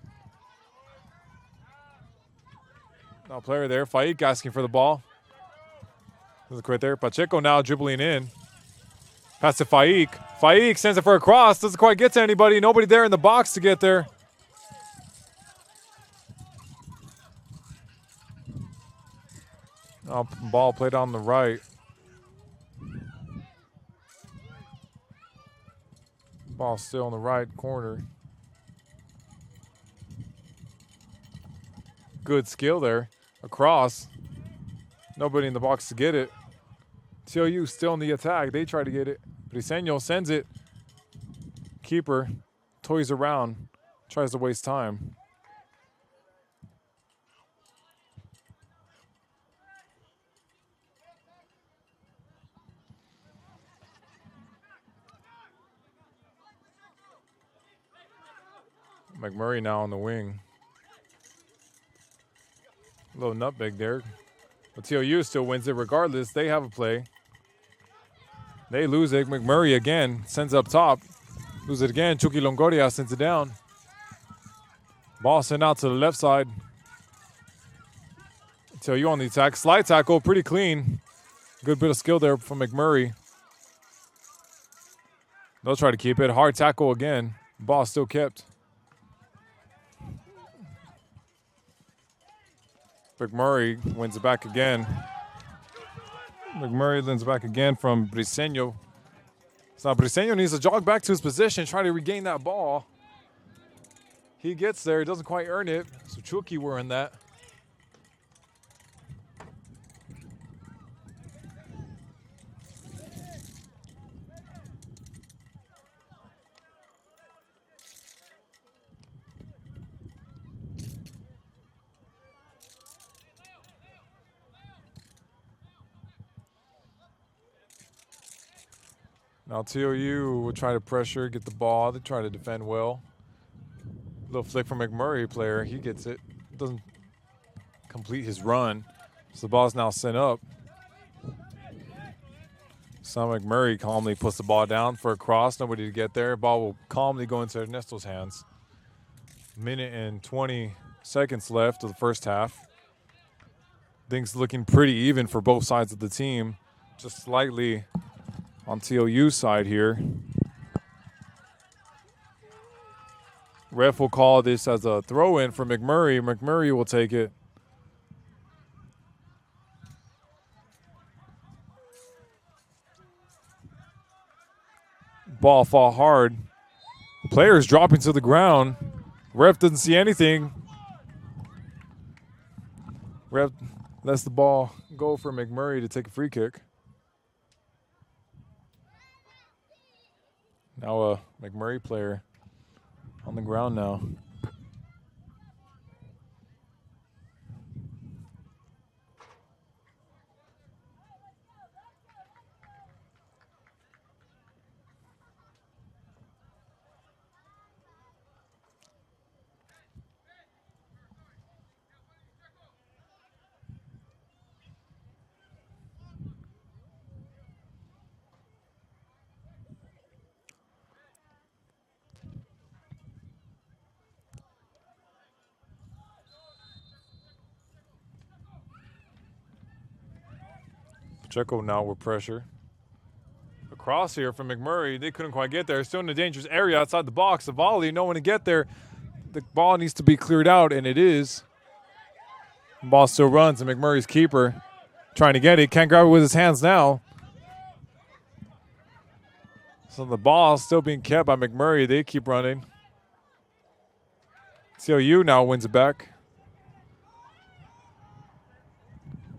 Now player there. Faik asking for the ball. Look right there. Pacheco now dribbling in. Pass to Faik. Faik sends it for a cross. Doesn't quite get to anybody. Nobody there in the box to get there. Oh, ball played on the right. Ball still in the right corner. Good skill there. Across. Nobody in the box to get it. TLU still in the attack. They try to get it. Briseño sends it. Keeper toys around. Tries to waste time. McMurray now on the wing. A little nutmeg there. But TLU still wins it regardless. They have a play. They lose it. McMurray again sends up top. Lose it again. Chucky Longoria sends it down. Ball sent out to the left side. TLU on the attack. Slide tackle, pretty clean. Good bit of skill there from McMurray. They'll try to keep it. Hard tackle again. Ball still kept. McMurray wins it back again. McMurray wins it back again from Briseño. So Briseño needs to jog back to his position, try to regain that ball. He gets there, doesn't quite earn it. So Chucky were in that. Now TLU will try to pressure, get the ball. They try to defend well. Little flick from McMurray player. He gets it. Doesn't complete his run. So the ball's now sent up. So McMurray calmly puts the ball down for a cross. Nobody to get there. Ball will calmly go into Ernesto's hands. Minute and 20 seconds left of the first half. Things looking pretty even for both sides of the team. Just slightly on TLU's side here. Ref will call this as a throw-in for McMurray. McMurray will take it. Ball fall hard. Players dropping to the ground. Ref doesn't see anything. Ref lets the ball go for McMurray to take a free kick. Now a McMurray player on the ground now. Pacheco now with pressure. cross here from McMurray. They couldn't quite get there. Still in a dangerous area outside the box. The volley, no one to get there. The ball needs to be cleared out, and it is. The ball still runs, and McMurray's keeper trying to get it. Can't grab it with his hands now. So the ball still being kept by McMurray. They keep running. TLU now wins it back.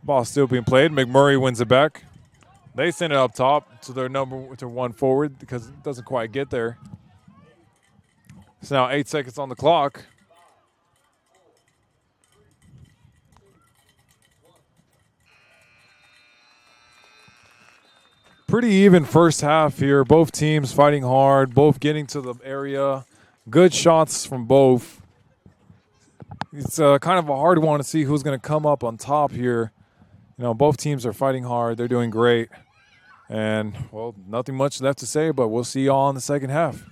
Ball still being played. McMurray wins it back. They send it up top to their number one forward because it doesn't quite get there. So now 8 seconds on the clock. Pretty even first half here. Both teams fighting hard, both getting to the area. Good shots from both. It's kind of a hard one to see who's going to come up on top here. You know, both teams are fighting hard. They're doing great. And, well, nothing much left to say, but we'll see y'all in the second half.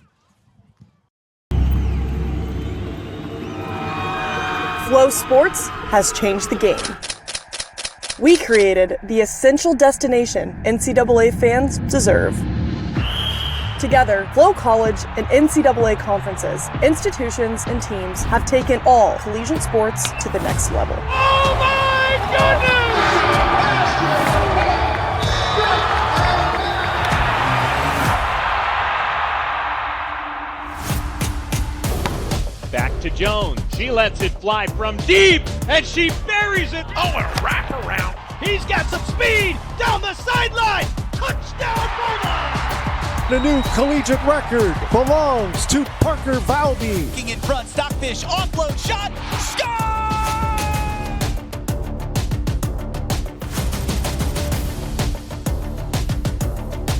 Flow Sports has changed the game. We created the essential destination NCAA fans deserve. Together, Flow College and NCAA conferences, institutions, and teams have taken all collegiate sports to the next level.
Oh my goodness! Back to Jones. She lets it fly from deep, and she buries it. Oh, a wraparound. He's got some speed down the sideline. Touchdown, Bowman!
The new collegiate record belongs to Parker Valby.
King in front, Stockfish, offload shot, score!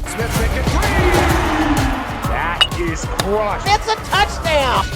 Smith making three.
That is crushed.
It's a touchdown!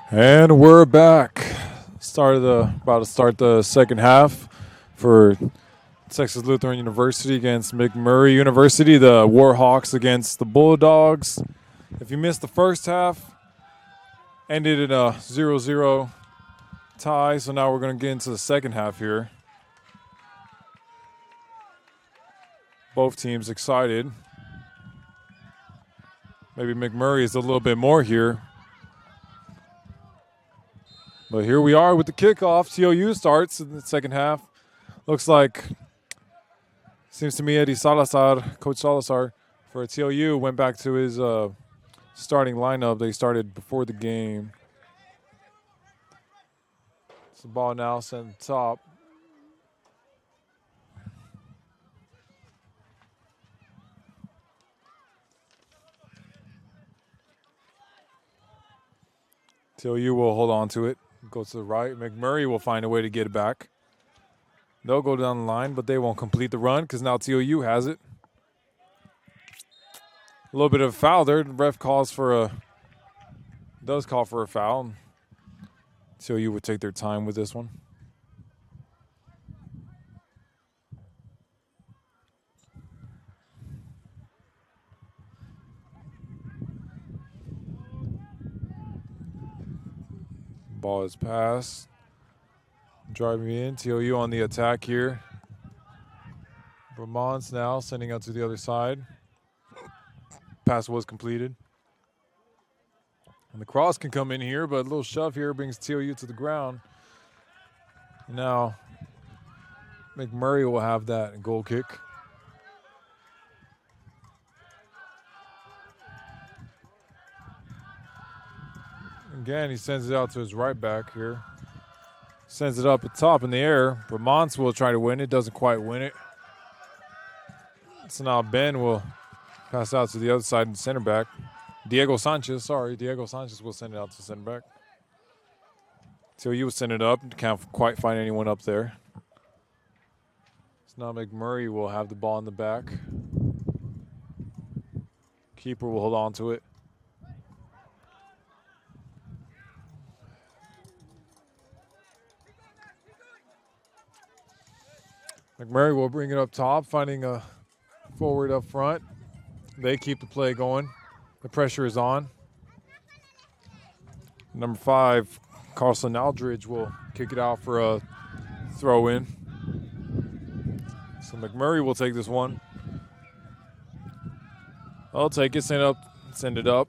And we're back. About to start the second half for Texas Lutheran University against McMurry University, the Warhawks against the Bulldogs. If you missed the first half, ended in a 0-0 tie, so now we're going to get into the second half here. Both teams excited. Maybe McMurray is a little bit more here. But here we are with the kickoff. TLU starts in the second half. Looks like, seems to me, Coach Salazar for TLU went back to his starting lineup they started before the game. It's the ball now sent to top. TLU will hold on to it. Go to the right. McMurray will find a way to get it back. They'll go down the line, but they won't complete the run because now TLU has it. A little bit of a foul there. The ref does call for a foul. TLU would take their time with this one. Ball is passed. Driving in. TLU on the attack here. Vermont's now sending out to the other side. Pass was completed. And the cross can come in here, but a little shove here brings TLU to the ground. Now, McMurray will have that goal kick. Again, he sends it out to his right back here. Sends it up at top in the air. Vermont will try to win it. Doesn't quite win it. So now Ben will pass out to the other side and center back. Diego Sanchez will send it out to center back. TLU will send it up. Can't quite find anyone up there. So now McMurray will have the ball in the back. Keeper will hold on to it. McMurray will bring it up top, finding a forward up front. They keep the play going. The pressure is on. Number 5, Carlson Aldridge will kick it out for a throw in. So McMurray will take this one. I'll take it, send it up.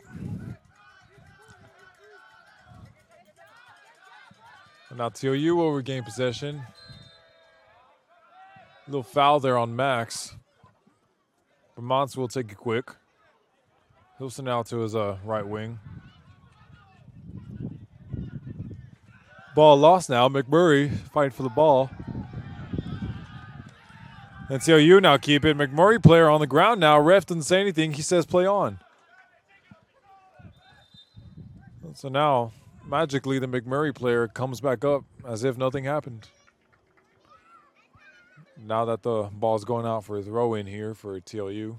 And now TLU will regain possession. A little foul there on Max. Vermont will take it quick. He'll send out to his right wing. Ball lost now. McMurray fighting for the ball. And TLU now keep it. McMurray player on the ground now. Ref doesn't say anything. He says play on. So now, magically, the McMurray player comes back up as if nothing happened. Now that the ball's going out for a throw in here for TLU.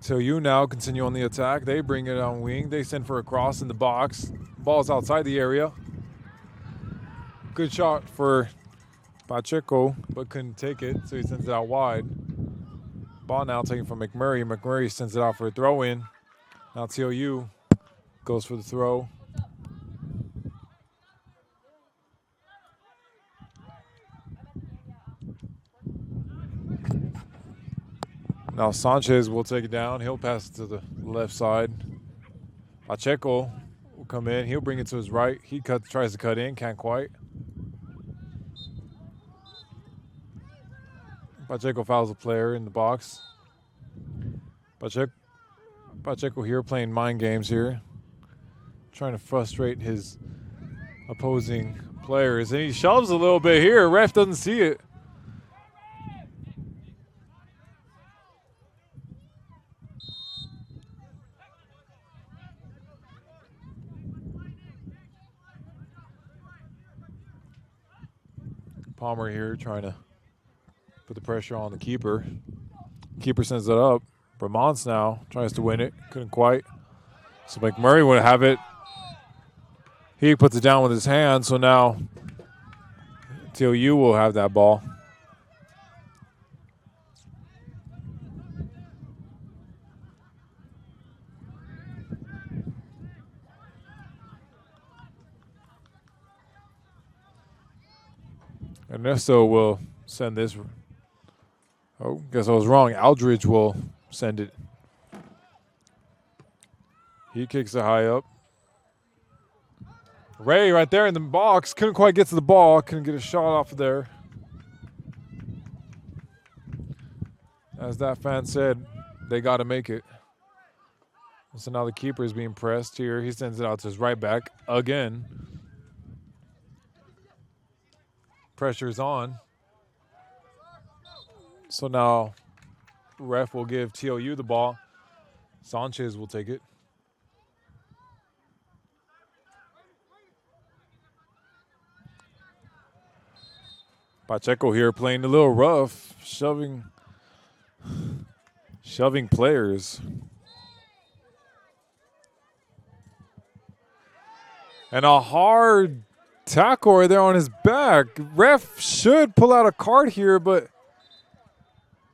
TLU now continue on the attack. They bring it on wing. They send for a cross in the box. Ball's outside the area. Good shot for Pacheco, but couldn't take it, so he sends it out wide. Ball now taken from McMurray. McMurray sends it out for a throw in. Now TLU goes for the throw. Now Sanchez will take it down. He'll pass it to the left side. Pacheco will come in. He'll bring it to his right. He tries to cut in, can't quite. Pacheco fouls a player in the box. Pacheco here playing mind games here. Trying to frustrate his opposing players. And he shoves a little bit here. Ref doesn't see it. Palmer here trying to put the pressure on the keeper. Keeper sends it up. Vermont's now tries to win it. Couldn't quite. So McMurray would have it. He puts it down with his hand, so now TLU will have that ball. Ernesto will send this. Oh, guess I was wrong. Aldridge will send it. He kicks it high up. Ray right there in the box. Couldn't quite get to the ball. Couldn't get a shot off of there. As that fan said, they got to make it. So now the keeper is being pressed here. He sends it out to his right back again. Pressure's on. So now ref will give TLU the ball. Sanchez will take it. Pacheco here playing a little rough, shoving players. And a hard tackle right there on his back. Ref should pull out a card here, but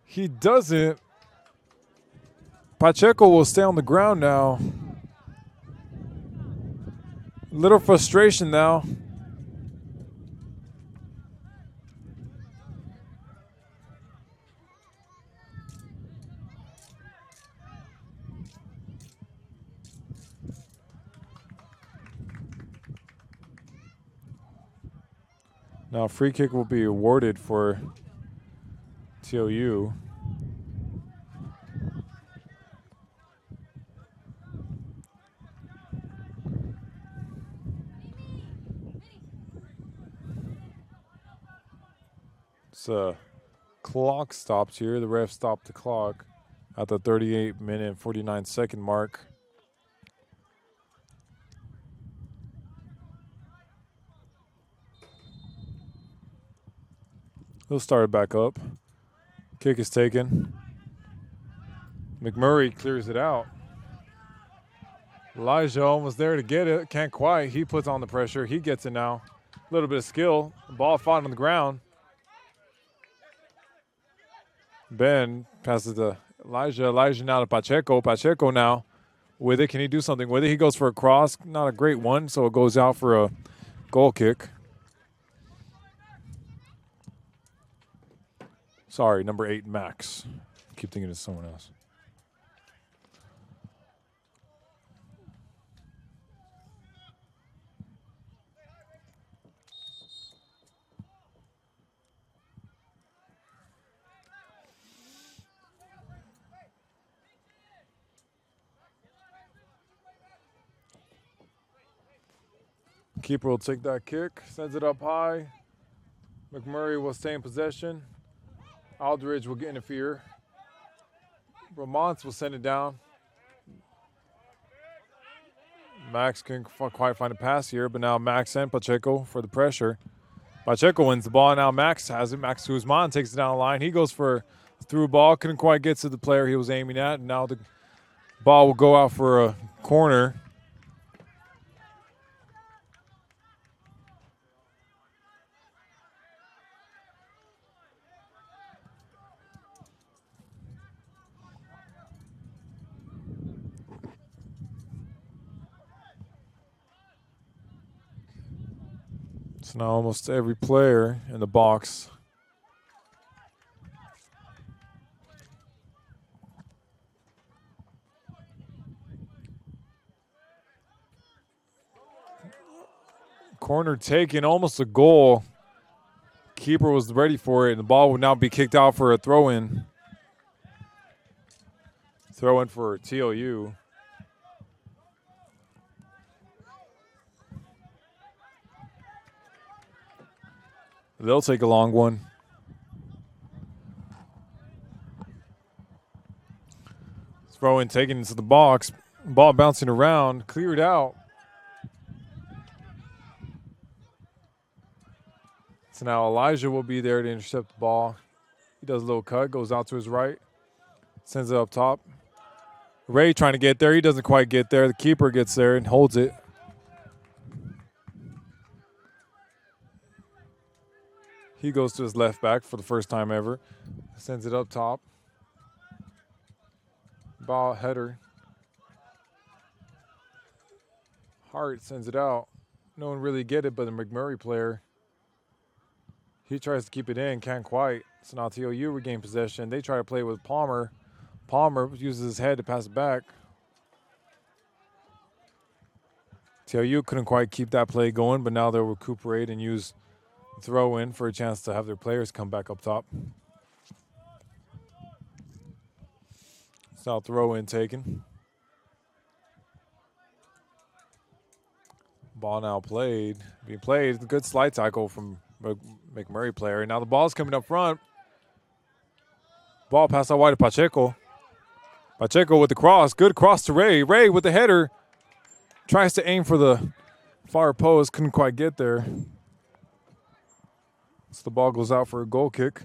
he doesn't. Pacheco will stay on the ground now. Little frustration now. Now, free kick will be awarded for TLU. So, clock stops here. The ref stopped the clock at the 38-minute, 49-second mark. He'll start it back up. Kick is taken. McMurray clears it out. Elijah almost there to get it. Can't quite. He puts on the pressure. He gets it now. A little bit of skill. The ball fought on the ground. Ben passes to Elijah. Elijah now to Pacheco. Pacheco now with it. Can he do something with it? He goes for a cross. Not a great one, so it goes out for a goal kick. Sorry, number 8, Max. I keep thinking it's someone else. Keeper will take that kick, sends it up high. McMurray will stay in possession. Aldridge will interfere. Vermont will send it down. Max couldn't quite find a pass here, but now Max and Pacheco for the pressure. Pacheco wins the ball, now Max has it. Max Guzman takes it down the line. He goes for a through ball, couldn't quite get to the player he was aiming at, and now the ball will go out for a corner. So now almost every player in the box. Corner taken, almost a goal. Keeper was ready for it, and the ball would now be kicked out for a throw-in. Throw-in for TLU. They'll take a long one. Throw-in taken into the box. Ball bouncing around, cleared out. So now Elijah will be there to intercept the ball. He does a little cut, goes out to his right, sends it up top. Ray trying to get there. He doesn't quite get there. The keeper gets there and holds it. He goes to his left back for the first time ever. Sends it up top. Ball header. Hart sends it out. No one really get it but the McMurry player. He tries to keep it in, can't quite. So now TLU regain possession. They try to play with Palmer. Palmer uses his head to pass it back. TLU couldn't quite keep that play going, but now they'll recuperate and use throw in for a chance to have their players come back up top. So throw in taken. Ball now played. Being played. Good slide tackle from McMurray player. Now the ball's coming up front. Ball passed out wide to Pacheco. Pacheco with the cross. Good cross to Ray. Ray with the header. Tries to aim for the far post. Couldn't quite get there. So the ball goes out for a goal kick.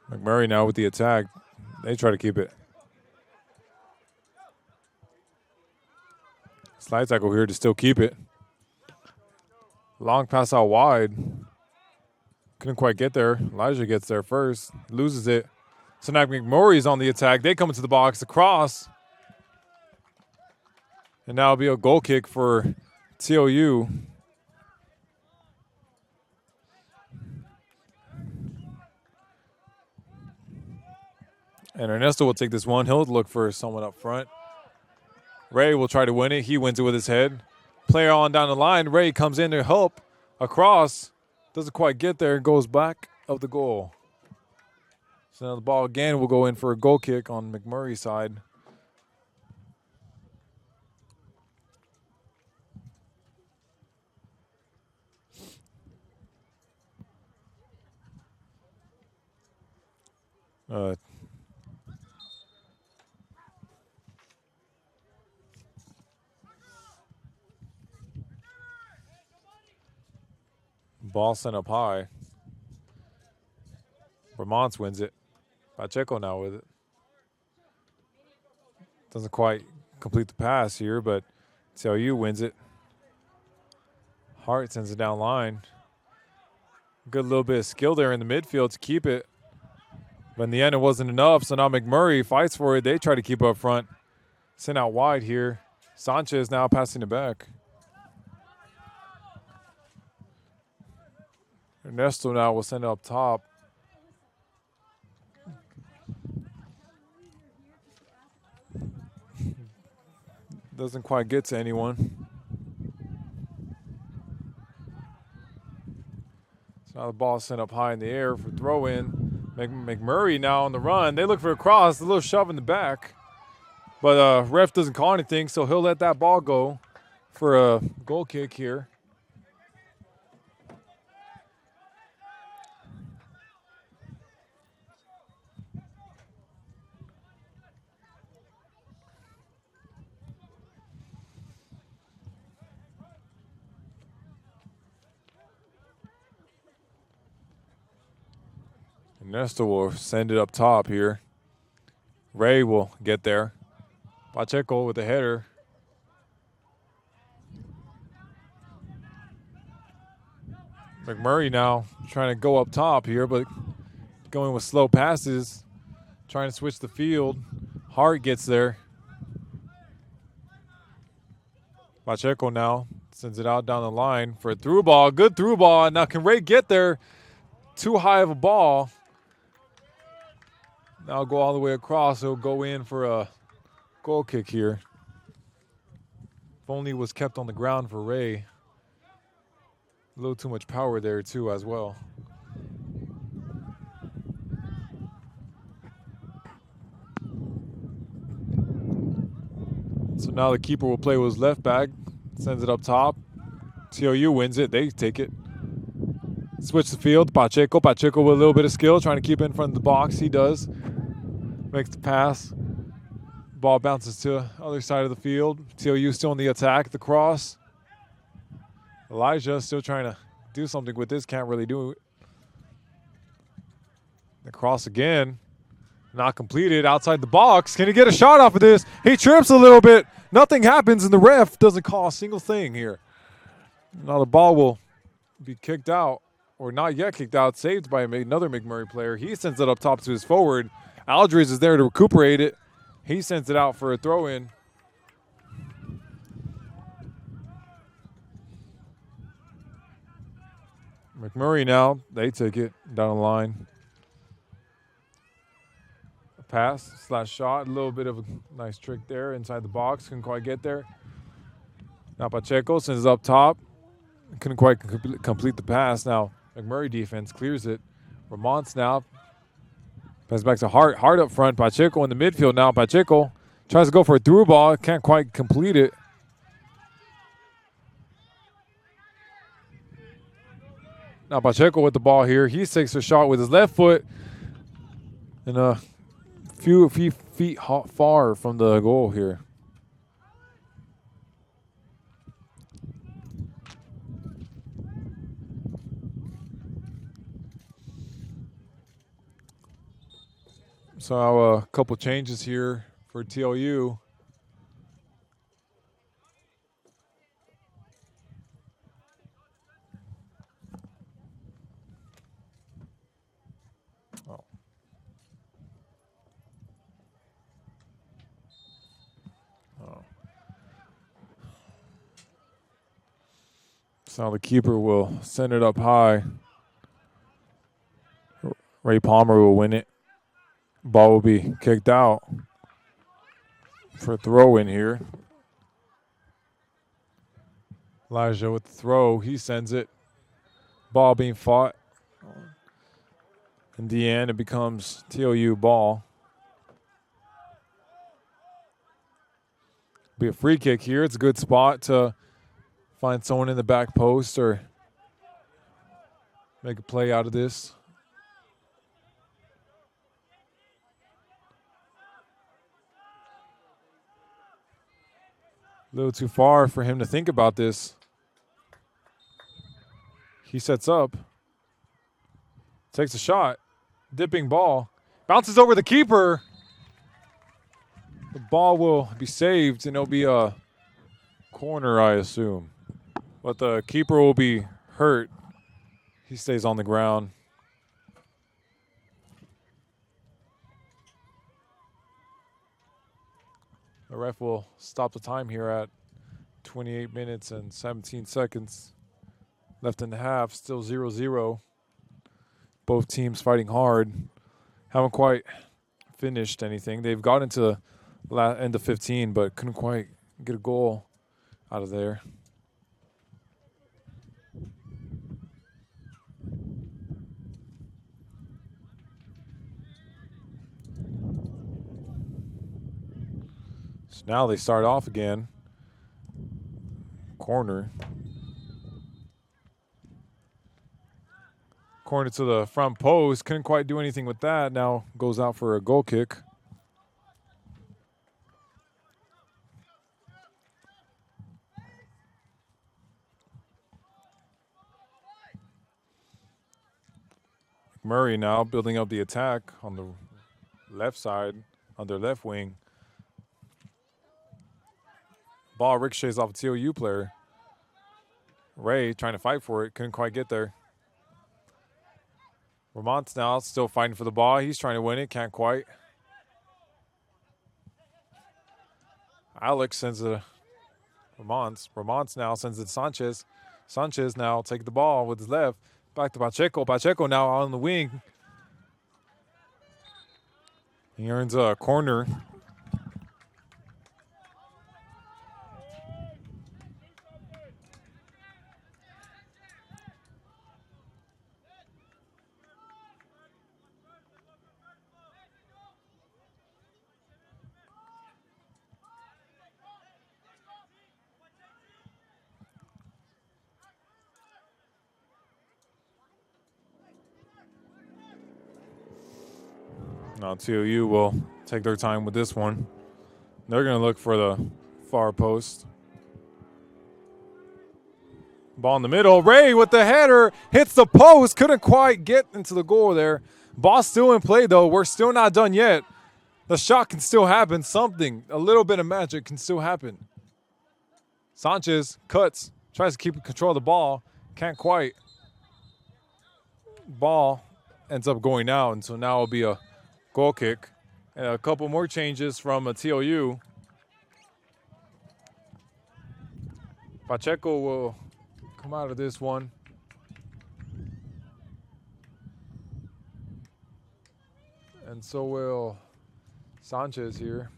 McMurray now with the attack. They try to keep it. Slide tackle here to still keep it. Long pass out wide. Couldn't quite get there. Elijah gets there first. Loses it. So now McMurray's on the attack. They come into the box. The cross. And now it'll be a goal kick for TLU. And Ernesto will take this one. He'll look for someone up front. Ray will try to win it. He wins it with his head. Player on down the line. Ray comes in to help. Across. Doesn't quite get there. Goes back of the goal. So now the ball again will go in for a goal kick on McMurray's side. Ball sent up high. Vermont wins it. Pacheco now with it. Doesn't quite complete the pass here, but TLU wins it. Hart sends it down line. Good little bit of skill there in the midfield to keep it. But in the end, it wasn't enough. So now McMurray fights for it. They try to keep up front. Sent out wide here. Sanchez now passing it back. Ernesto now will send it up top. Doesn't quite get to anyone. So now the ball sent up high in the air for throw in. McMurray now on the run. They look for a cross, a little shove in the back. But ref doesn't call anything, so he'll let that ball go for a goal kick here. Ernesto will send it up top here. Ray will get there. Pacheco with the header. McMurray now trying to go up top here, but going with slow passes. Trying to switch the field. Hart gets there. Pacheco now sends it out down the line for a through ball. Good through ball. Now can Ray get there? Too high of a ball. Now go all the way across. He'll go in for a goal kick here. If only it was kept on the ground for Ray. A little too much power there too as well. So now the keeper will play with his left back, sends it up top. TLU wins it. They take it. Switch the field. Pacheco with a little bit of skill, trying to keep it in front of the box. He does. Makes the pass. Ball bounces to the other side of the field. TLU still in the attack. The cross. Elijah still trying to do something with this. Can't really do it. The cross again. Not completed. Outside the box. Can he get a shot off of this? He trips a little bit. Nothing happens, and the ref doesn't call a single thing here. Now the ball will be kicked out, or not yet kicked out, saved by another McMurray player. He sends it up top to his forward. Aldridge is there to recuperate it. He sends it out for a throw-in. McMurray now, they take it down the line. A pass / shot, a little bit of a nice trick there inside the box. Couldn't quite get there. Now Pacheco sends it up top. Couldn't quite complete the pass. Now McMurray defense clears it. Ramonts now. Pass back to Hart. Hart up front. Pacheco in the midfield now. Pacheco tries to go for a through ball. Can't quite complete it. Now Pacheco with the ball here. He takes a shot with his left foot. And a few feet far from the goal here. So a couple changes here for TLU. So now the keeper will send it up high. Ray Palmer will win it. Ball will be kicked out for a throw in here. Elijah with the throw. He sends it. Ball being fought. In the end, it becomes TLU ball. Be a free kick here. It's a good spot to find someone in the back post or make a play out of this. A little too far for him to think about this. He sets up. Takes a shot. Dipping ball. Bounces over the keeper. The ball will be saved, and it'll be a corner, I assume. But the keeper will be hurt. He stays on the ground. The ref will stop the time here at 28 minutes and 17 seconds left in the half. Still 0-0. Both teams fighting hard. Haven't quite finished anything. They've got into the end of 15, but couldn't quite get a goal out of there. So now they start off again. Corner. Corner to the front post. Couldn't quite do anything with that. Now goes out for a goal kick. McMurray now building up the attack on the left side, on their left wing. Ball ricochets off a TLU player. Ray trying to fight for it. Couldn't quite get there. Ramonts now still fighting for the ball. He's trying to win it. Can't quite. Alex sends it to Ramonts. Ramonts now sends it to Sanchez. Sanchez now take the ball with his left. Back to Pacheco. Pacheco now on the wing. He earns a corner. Now TLU will take their time with this one. They're going to look for the far post. Ball in the middle. Ray with the header. Hits the post. Couldn't quite get into the goal there. Ball still in play, though. We're still not done yet. The shot can still happen. Something, a little bit of magic can still happen. Sanchez cuts. Tries to keep control of the ball. Can't quite. Ball ends up going out, and so now it'll be a goal kick. And a couple more changes from a TLU. Pacheco will come out of this one. And so will Sanchez here.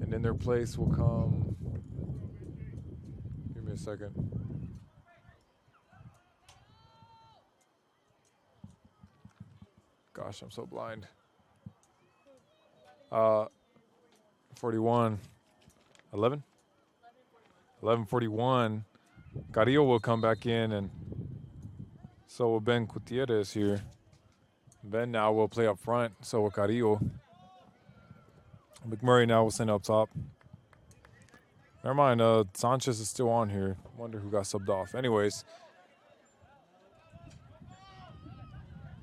And in their place will come, give me a second. Gosh, I'm so blind. 41, 11? 11:41. Carrillo will come back in, and so will Ben Gutierrez here. Ben now will play up front, so will Carrillo. McMurray now will send up top. Never mind, Sanchez is still on here. Wonder who got subbed off. Anyways,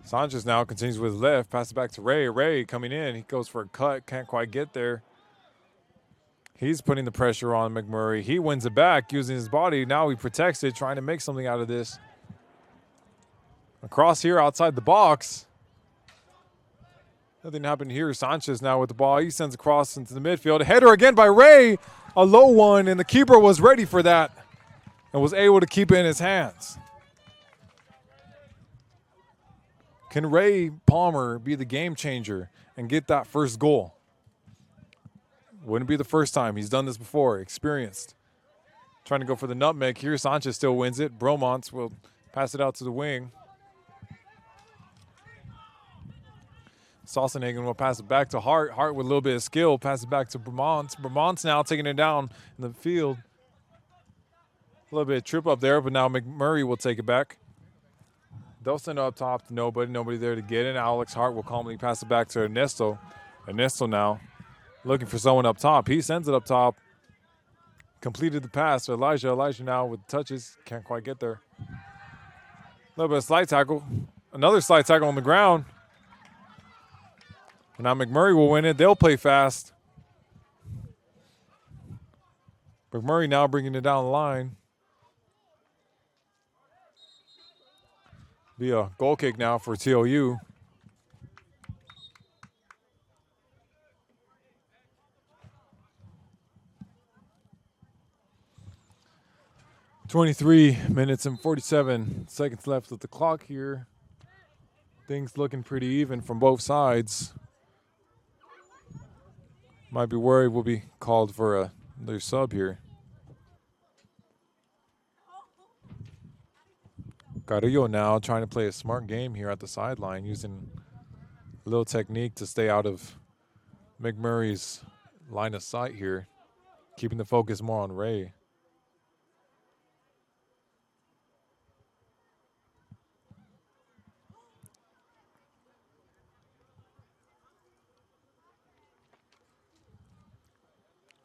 Sanchez now continues with his left, passes it back to Ray. Ray coming in, he goes for a cut, can't quite get there. He's putting the pressure on McMurray. He wins it back using his body. Now he protects it, trying to make something out of this. Across here outside the box. Nothing happened here. Sanchez now with the ball. He sends across into the midfield. A header again by Ray. A low one, and the keeper was ready for that and was able to keep it in his hands. Can Ray Palmer be the game changer and get that first goal? Wouldn't be the first time. He's done this before. Experienced. Trying to go for the nutmeg here. Sanchez still wins it. Bromont will pass it out to the wing. Sassenhagen will pass it back to Hart. Hart with a little bit of skill. Pass it back to Bromont. Bromont's now taking it down in the field. A little bit of trip up there, but now McMurray will take it back. They'll send it up top to nobody. Nobody there to get in. Alex Hart will calmly pass it back to Ernesto. Ernesto now looking for someone up top. He sends it up top. Completed the pass to Elijah. Elijah now with touches. Can't quite get there. A little bit of slide tackle. Another slide tackle on the ground. And now McMurray will win it. They'll play fast. McMurray now bringing it down the line. Be a goal kick now for TLU. .23 minutes and 47 seconds left at the clock here. Things looking pretty even from both sides. Might be worried we'll be called for another sub here. Carrillo now trying to play a smart game here at the sideline, using a little technique to stay out of McMurray's line of sight here, keeping the focus more on Ray.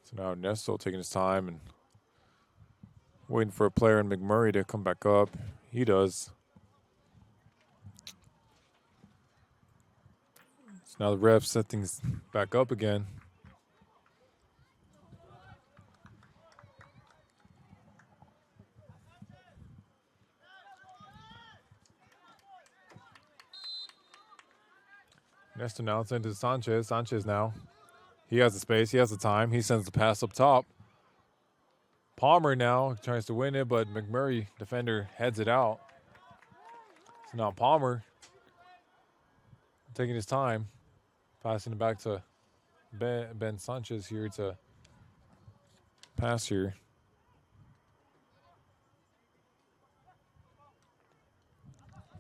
So now Ernesto taking his time and waiting for a player in McMurray to come back up. He does. So now the ref set things back up again. Ernesto now sends it to Sanchez. Sanchez now. He has the space. He has the time. He sends the pass up top. Palmer now tries to win it, but McMurray, defender, heads it out. So now Palmer taking his time, passing it back to Ben Sanchez here to pass here.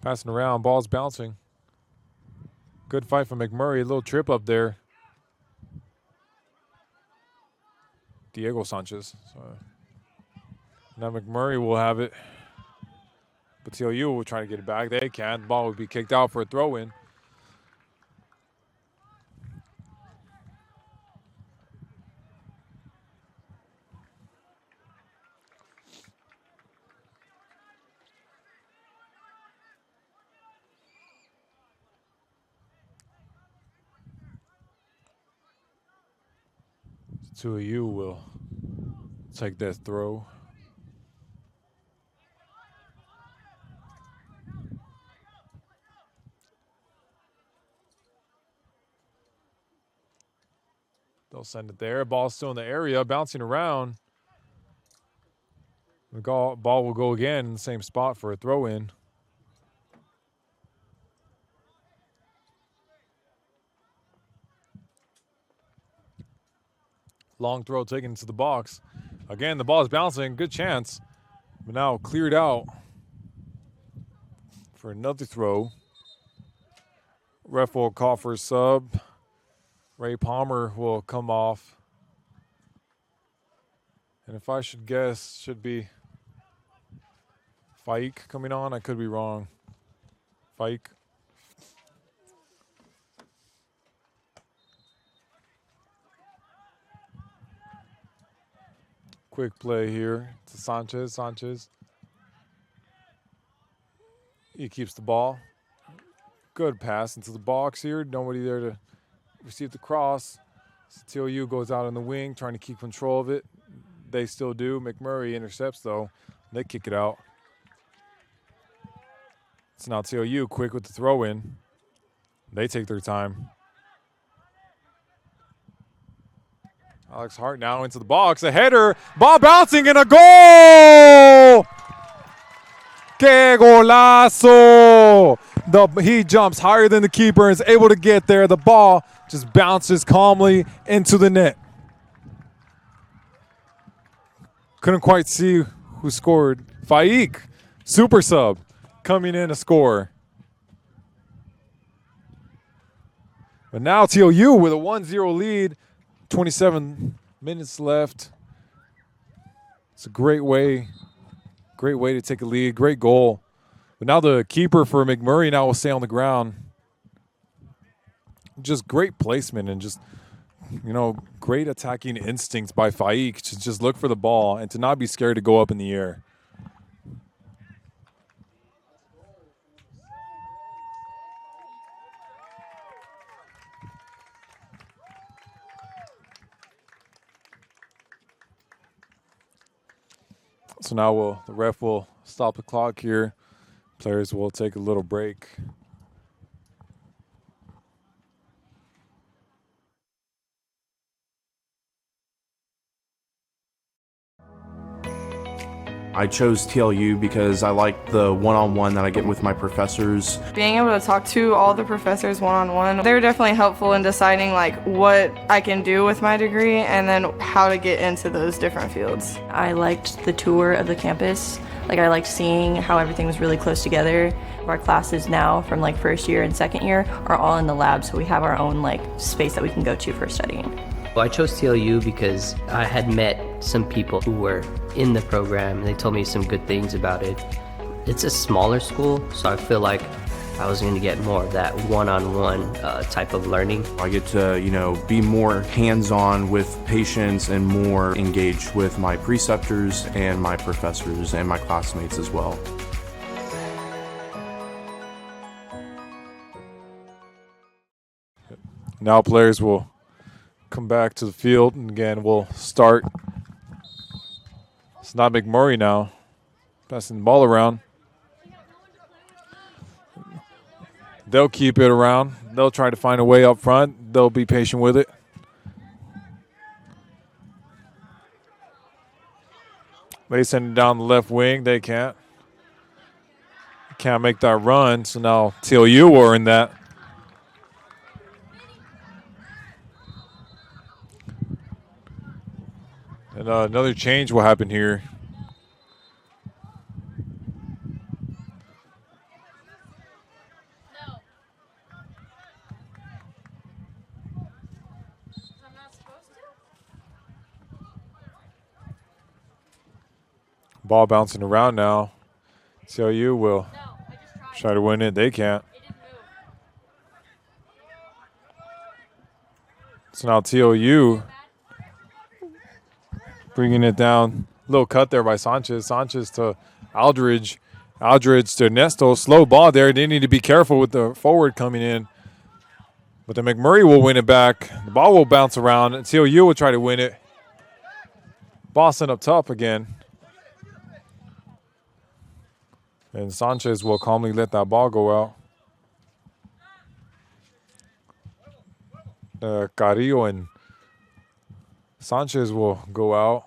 Passing around, ball's bouncing. Good fight from McMurray. A little trip up there. Diego Sanchez. So now McMurray will have it. But TLU will try to get it back. They can't. The ball will be kicked out for a throw-in. TLU will take that throw. They'll send it there. Ball's still in the area, bouncing around. The ball will go again in the same spot for a throw-in. Long throw taken into the box. Again, the ball is bouncing. Good chance. But now cleared out for another throw. Ref will call for a sub. Ray Palmer will come off. And if I should guess, should be Faik coming on. I could be wrong. Faik. Quick play here to Sanchez. Sanchez. He keeps the ball. Good pass into the box here. Nobody there to receive the cross. So TLU goes out on the wing, trying to keep control of it. They still do. McMurray intercepts, though. They kick it out. It's now TLU quick with the throw-in. They take their time. Alex Hart now into the box. A header. Ball bouncing and a goal! Que golazo! He jumps higher than the keeper and is able to get there. The ball just bounces calmly into the net. Couldn't quite see who scored. Faik, super sub, coming in to score. But now TLU with a 1-0 lead. 27 minutes left. It's a great way to take a lead. Great goal. But now the keeper for McMurray now will stay on the ground. Just great placement and just, great attacking instincts by Faik to just look for the ball and to not be scared to go up in the air. So now the ref will stop the clock here. Players will take a little break.
I chose TLU because I like the one-on-one that I get with my professors.
Being able to talk to all the professors one-on-one, they're definitely helpful in deciding what I can do with my degree and then how to get into those different fields.
I liked the tour of the campus. I liked seeing how everything was really close together. Our classes now from first year and second year are all in the lab, so we have our own space that we can go to for studying.
Well, I chose TLU because I had met some people who were in the program and they told me some good things about it. It's a smaller school, so I feel like I was going to get more of that one-on-one type of learning.
I get to, be more hands-on with patients and more engaged with my preceptors and my professors and my classmates as well.
Now players will come back to the field, and again, we'll start. It's not McMurray now, passing the ball around. They'll keep it around. They'll try to find a way up front. They'll be patient with it. They send it down the left wing. They can't make that run, so now TLU will earn that. And another change will happen here. Ball bouncing around now. TLU will try to win it. They can't. So now TLU bringing it down. Little cut there by Sanchez. Sanchez to Aldridge. Aldridge to Ernesto. Slow ball there. They need to be careful with the forward coming in. But then McMurray will win it back. The ball will bounce around. And TLU will try to win it. Boston up top again. And Sanchez will calmly let that ball go out. Carrillo and Sanchez will go out.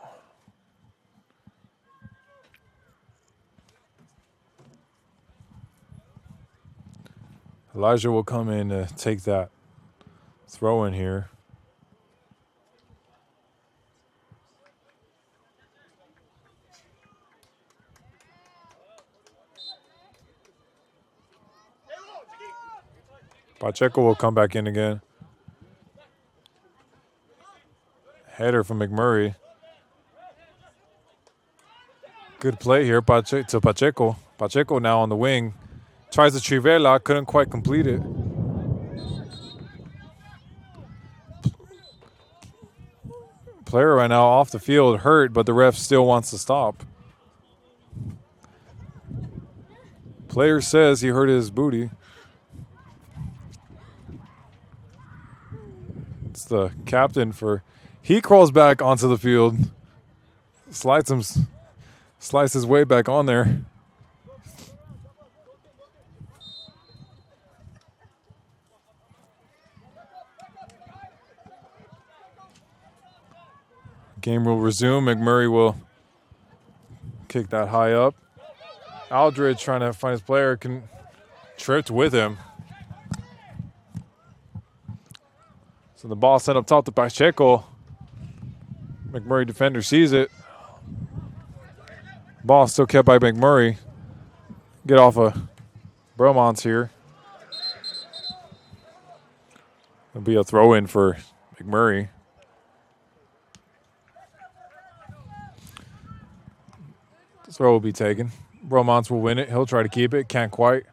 Elijah will come in to take that throw in here. Pacheco will come back in again. Header from McMurray. Good play here to Pacheco. Pacheco now on the wing. Tries the Trivela, couldn't quite complete it. Player right now off the field, hurt, but the ref still wants to stop. Player says he hurt his booty. It's the captain for... He crawls back onto the field. Slides his way back on there. Game will resume. McMurray will kick that high up. Aldridge trying to find his player, tripped with him. So the ball sent up top to Pacheco. McMurray defender sees it. Ball still kept by McMurray. Get off of Bromance here. It'll be a throw in for McMurray. Throw will be taken. Bromance will win it. He'll try to keep it. Can't quite.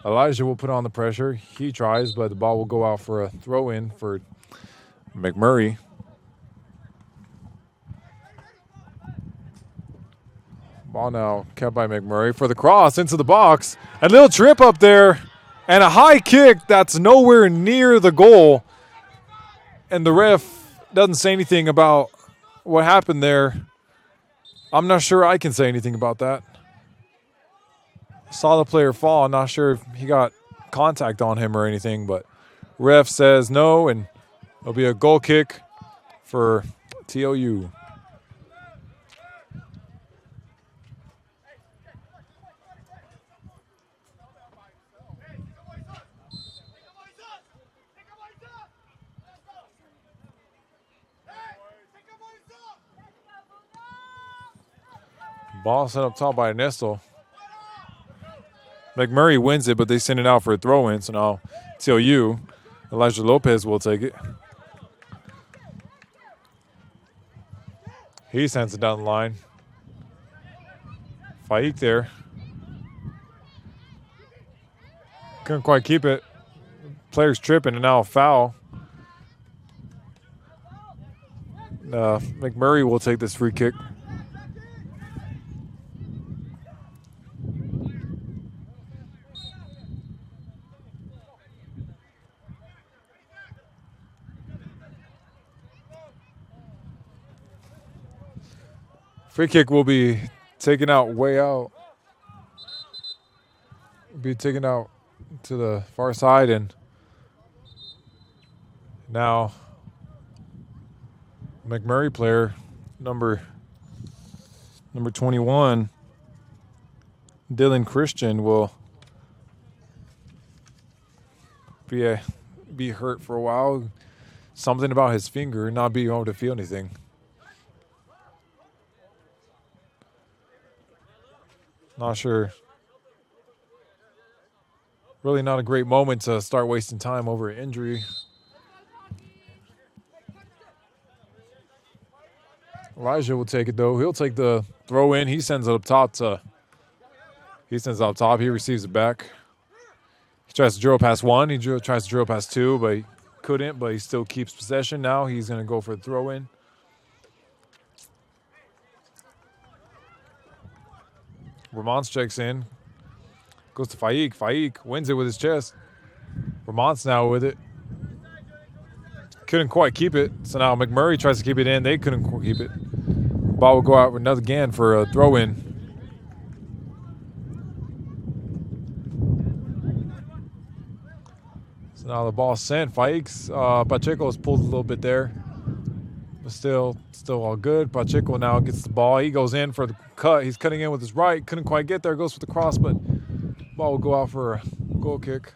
Elijah will put on the pressure. He tries, but the ball will go out for a throw in for McMurray. Ball now kept by McMurray for the cross into the box. A little trip up there and a high kick that's nowhere near the goal. And the ref doesn't say anything about what happened there. I'm not sure I can say anything about that. Saw the player fall. I'm not sure if he got contact on him or anything, but ref says no, and it'll be a goal kick for TLU. Ball sent up top by Ernesto. McMurray wins it, but they send it out for a throw-in. So now TLU, Elijah Lopez will take it. He sends it down the line. Faik there. Couldn't quite keep it. Player's tripping and now a foul. McMurray will take this free kick. Free kick will be taken out way out. Be taken out to the far side, and now McMurray player number 21, Dylan Christian, will be hurt for a while. Something about his finger, not being able to feel anything. Not sure. Really not a great moment to start wasting time over an injury. Elijah will take it though. He'll take the throw in. He sends it up top He receives it back. He tries to drill past one. He tries to drill past two, but he couldn't. But he still keeps possession. Now he's going to go for a throw in. Vermont's checks in. Goes to Faik. Faik wins it with his chest. Vermont's now with it. Couldn't quite keep it. So now McMurray tries to keep it in. They couldn't keep it. Ball will go out another again for a throw-in. So now the ball sent. Pacheco's pulled a little bit there. But still all good. Pacheco now gets the ball. He goes in for the cut. He's cutting in with his right. Couldn't quite get there. Goes for the cross, but ball will go out for a goal kick.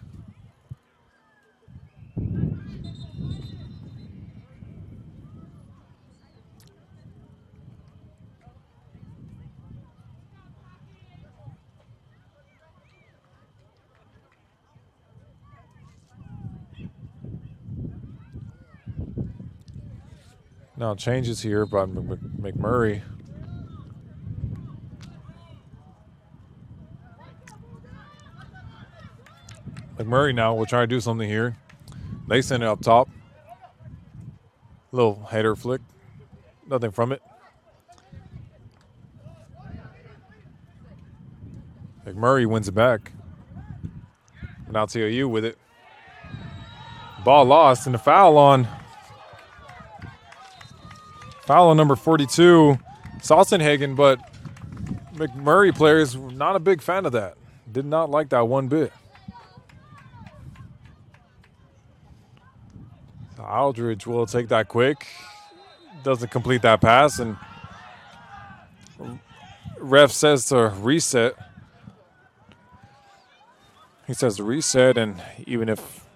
Now changes here by McMurry. McMurry now will try to do something here. They send it up top. Little header flick. Nothing from it. McMurray wins it back. Now TLU with it. Ball lost and a foul on number 42, Salzenhagen, but McMurray players were not a big fan of that. Did not like that one bit. So Aldridge will take that quick. Doesn't complete that pass, and ref says to reset. He says to reset, and even if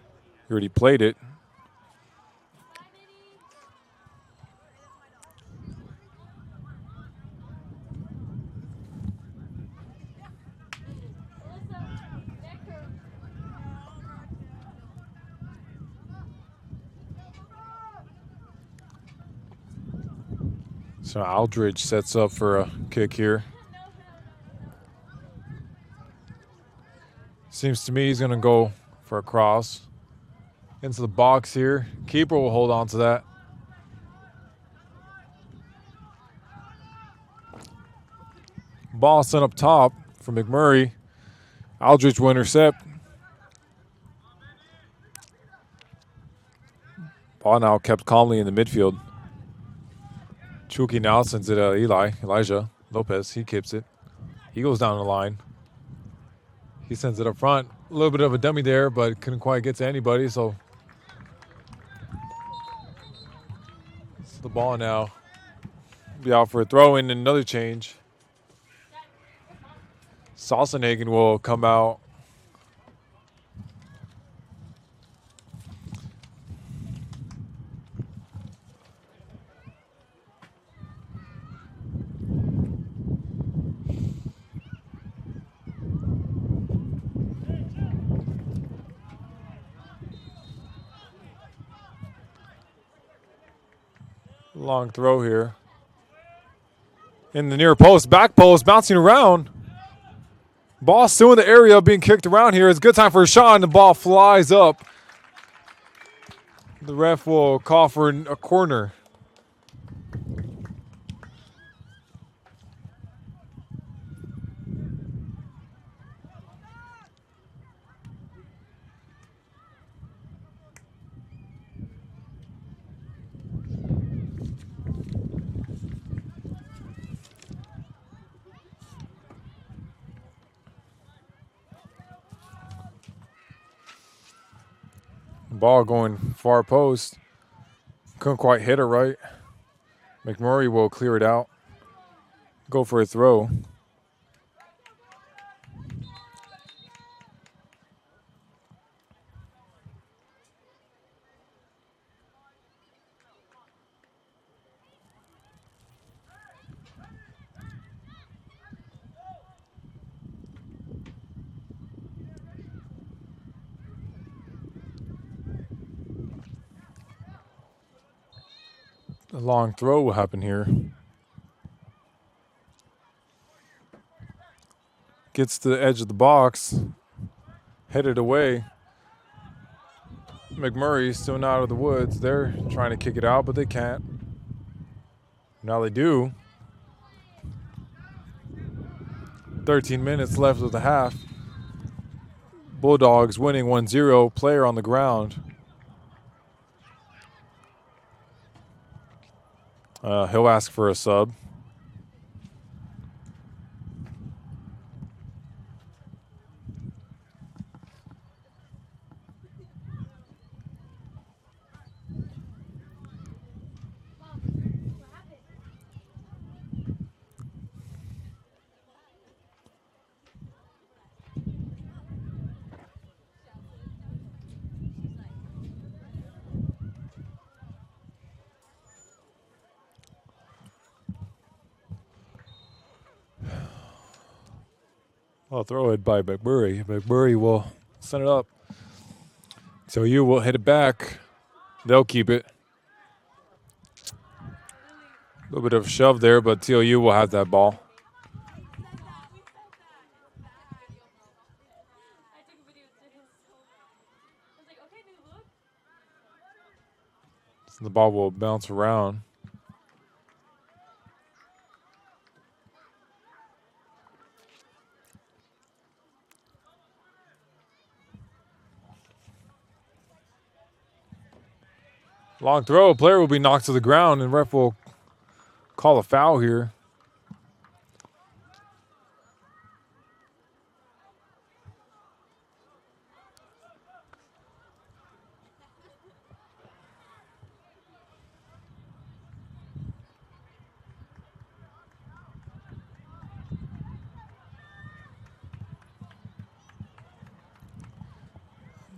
he already played it, so Aldridge sets up for a kick here. Seems to me he's going to go for a cross into the box here. Keeper will hold on to that. Ball sent up top for McMurray. Aldridge will intercept. Ball now kept calmly in the midfield. Chucky now sends it to Elijah Lopez. He keeps it. He goes down the line. He sends it up front. A little bit of a dummy there, but couldn't quite get to anybody, so the ball now be out for a throw-in and another change. Salzenhagen will come out. Long throw here. In the near post, back post, bouncing around. Ball still in the area, being kicked around here. It's a good time for a shot, and the ball flies up. The ref will call for a corner. Ball going far post. Couldn't quite hit it right. McMurray will clear it out. Go for a throw. A long throw will happen here. Gets to the edge of the box. Headed away. McMurray still not out of the woods. They're trying to kick it out, but they can't. Now they do. 13 minutes left of the half. Bulldogs winning 1-0. Player on the ground. He'll ask for a sub. Well, throw it by McMurray. McMurray will send it up. TLU will hit it back. They'll keep it. A little bit of a shove there, but TLU will have that ball. So the ball will bounce around. Long throw. Player will be knocked to the ground, and ref will call a foul here.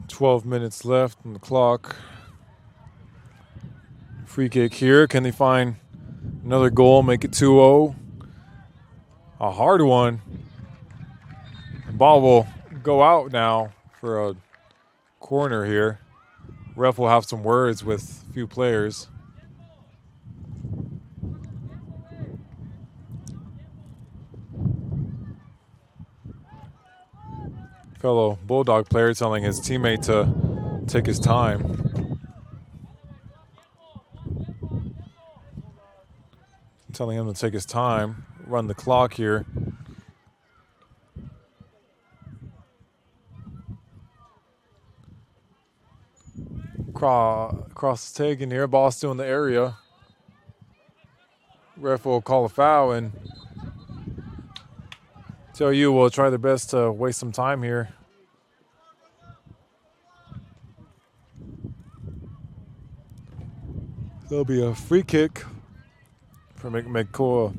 "12 minutes left on the clock. Free kick here. Can they find another goal, make it 2-0? A hard one. The ball will go out now for a corner here. Ref will have some words with a few players. Fellow Bulldog player telling his teammate to take his time. Telling him to take his time, run the clock here. Cross is taken here, ball still in the area. Ref will call a foul, and TLU will try their best to waste some time here. There'll be a free kick for McMurray.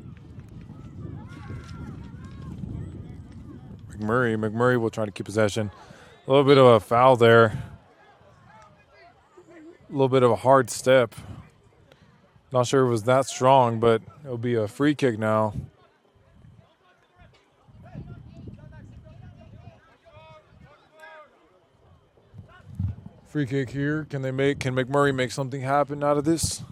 McMurray will try to keep possession. A little bit of a foul there. A little bit of a hard step. Not sure it was that strong, but it'll be a free kick now. Free kick here. Can McMurray make something happen out of this?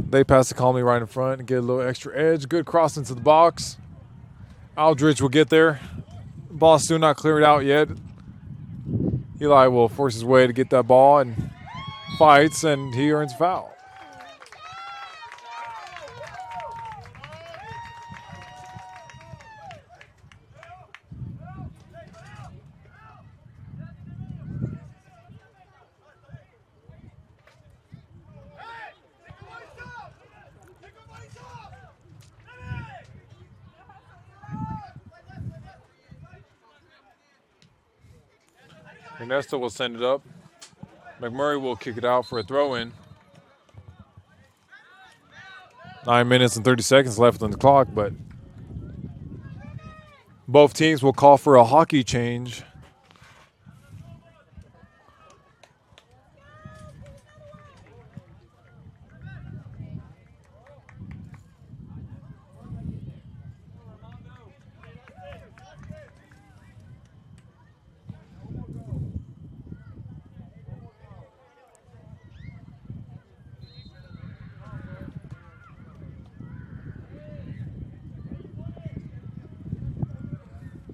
They pass it calmly right in front and get a little extra edge. Good cross into the box. Aldridge will get there. Ball still not cleared out yet. Eli will force his way to get that ball and fights, and he earns a foul. Ernesto will send it up. McMurray will kick it out for a throw-in. 9 minutes and 30 seconds left on the clock, but both teams will call for a hockey change.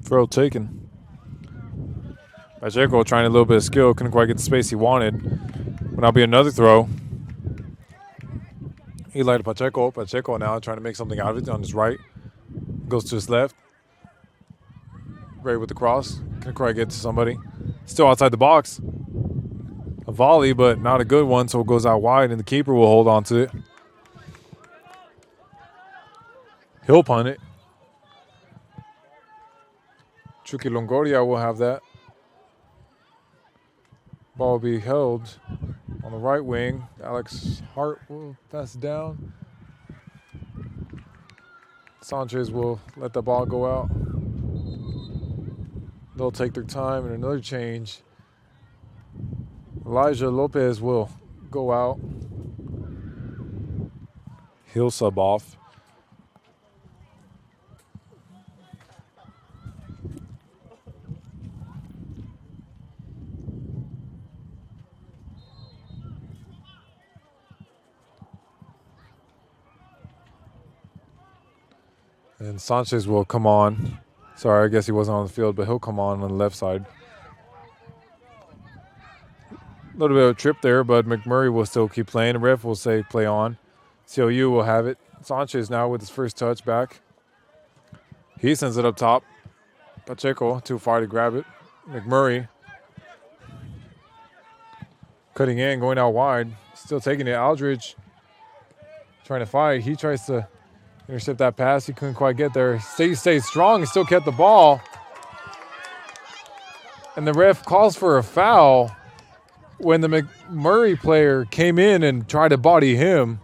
Throw taken. Pacheco trying a little bit of skill. Couldn't quite get the space he wanted. But now be another throw. Eli to Pacheco. Pacheco now trying to make something out of it on his right. Goes to his left. Ray with the cross. Couldn't quite get to somebody. Still outside the box. A volley, but not a good one, so it goes out wide, and the keeper will hold on to it. He'll punt it. Chucky Longoria will have that. Ball will be held on the right wing. Alex Hart will pass it down. Sanchez will let the ball go out. They'll take their time, and another change. Elijah Lopez will go out. He'll sub off. And Sanchez will come on. Sorry, I guess he wasn't on the field, but he'll come on the left side. A little bit of a trip there, but McMurray will still keep playing. The ref will say play on. TLU will have it. Sanchez now with his first touch back. He sends it up top. Pacheco too far to grab it. McMurray cutting in, going out wide. Still taking it. Aldridge trying to fight. He tries to intercept that pass. He couldn't quite get there. Stays strong and still kept the ball. And the ref calls for a foul when the McMurray player came in and tried to body him.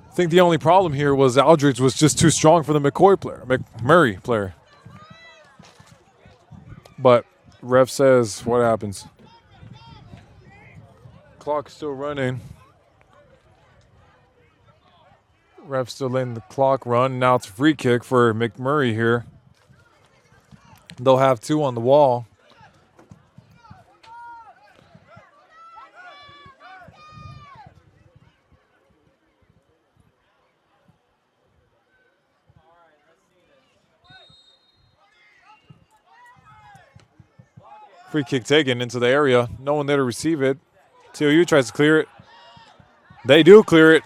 I think the only problem here was Aldridge was just too strong for the McMurray player. But ref says what happens. Clock's still running. Ref still letting the clock run. Now it's a free kick for McMurray here. They'll have 2 on the wall. Free kick taken into the area. No one there to receive it. TLU tries to clear it. They do clear it.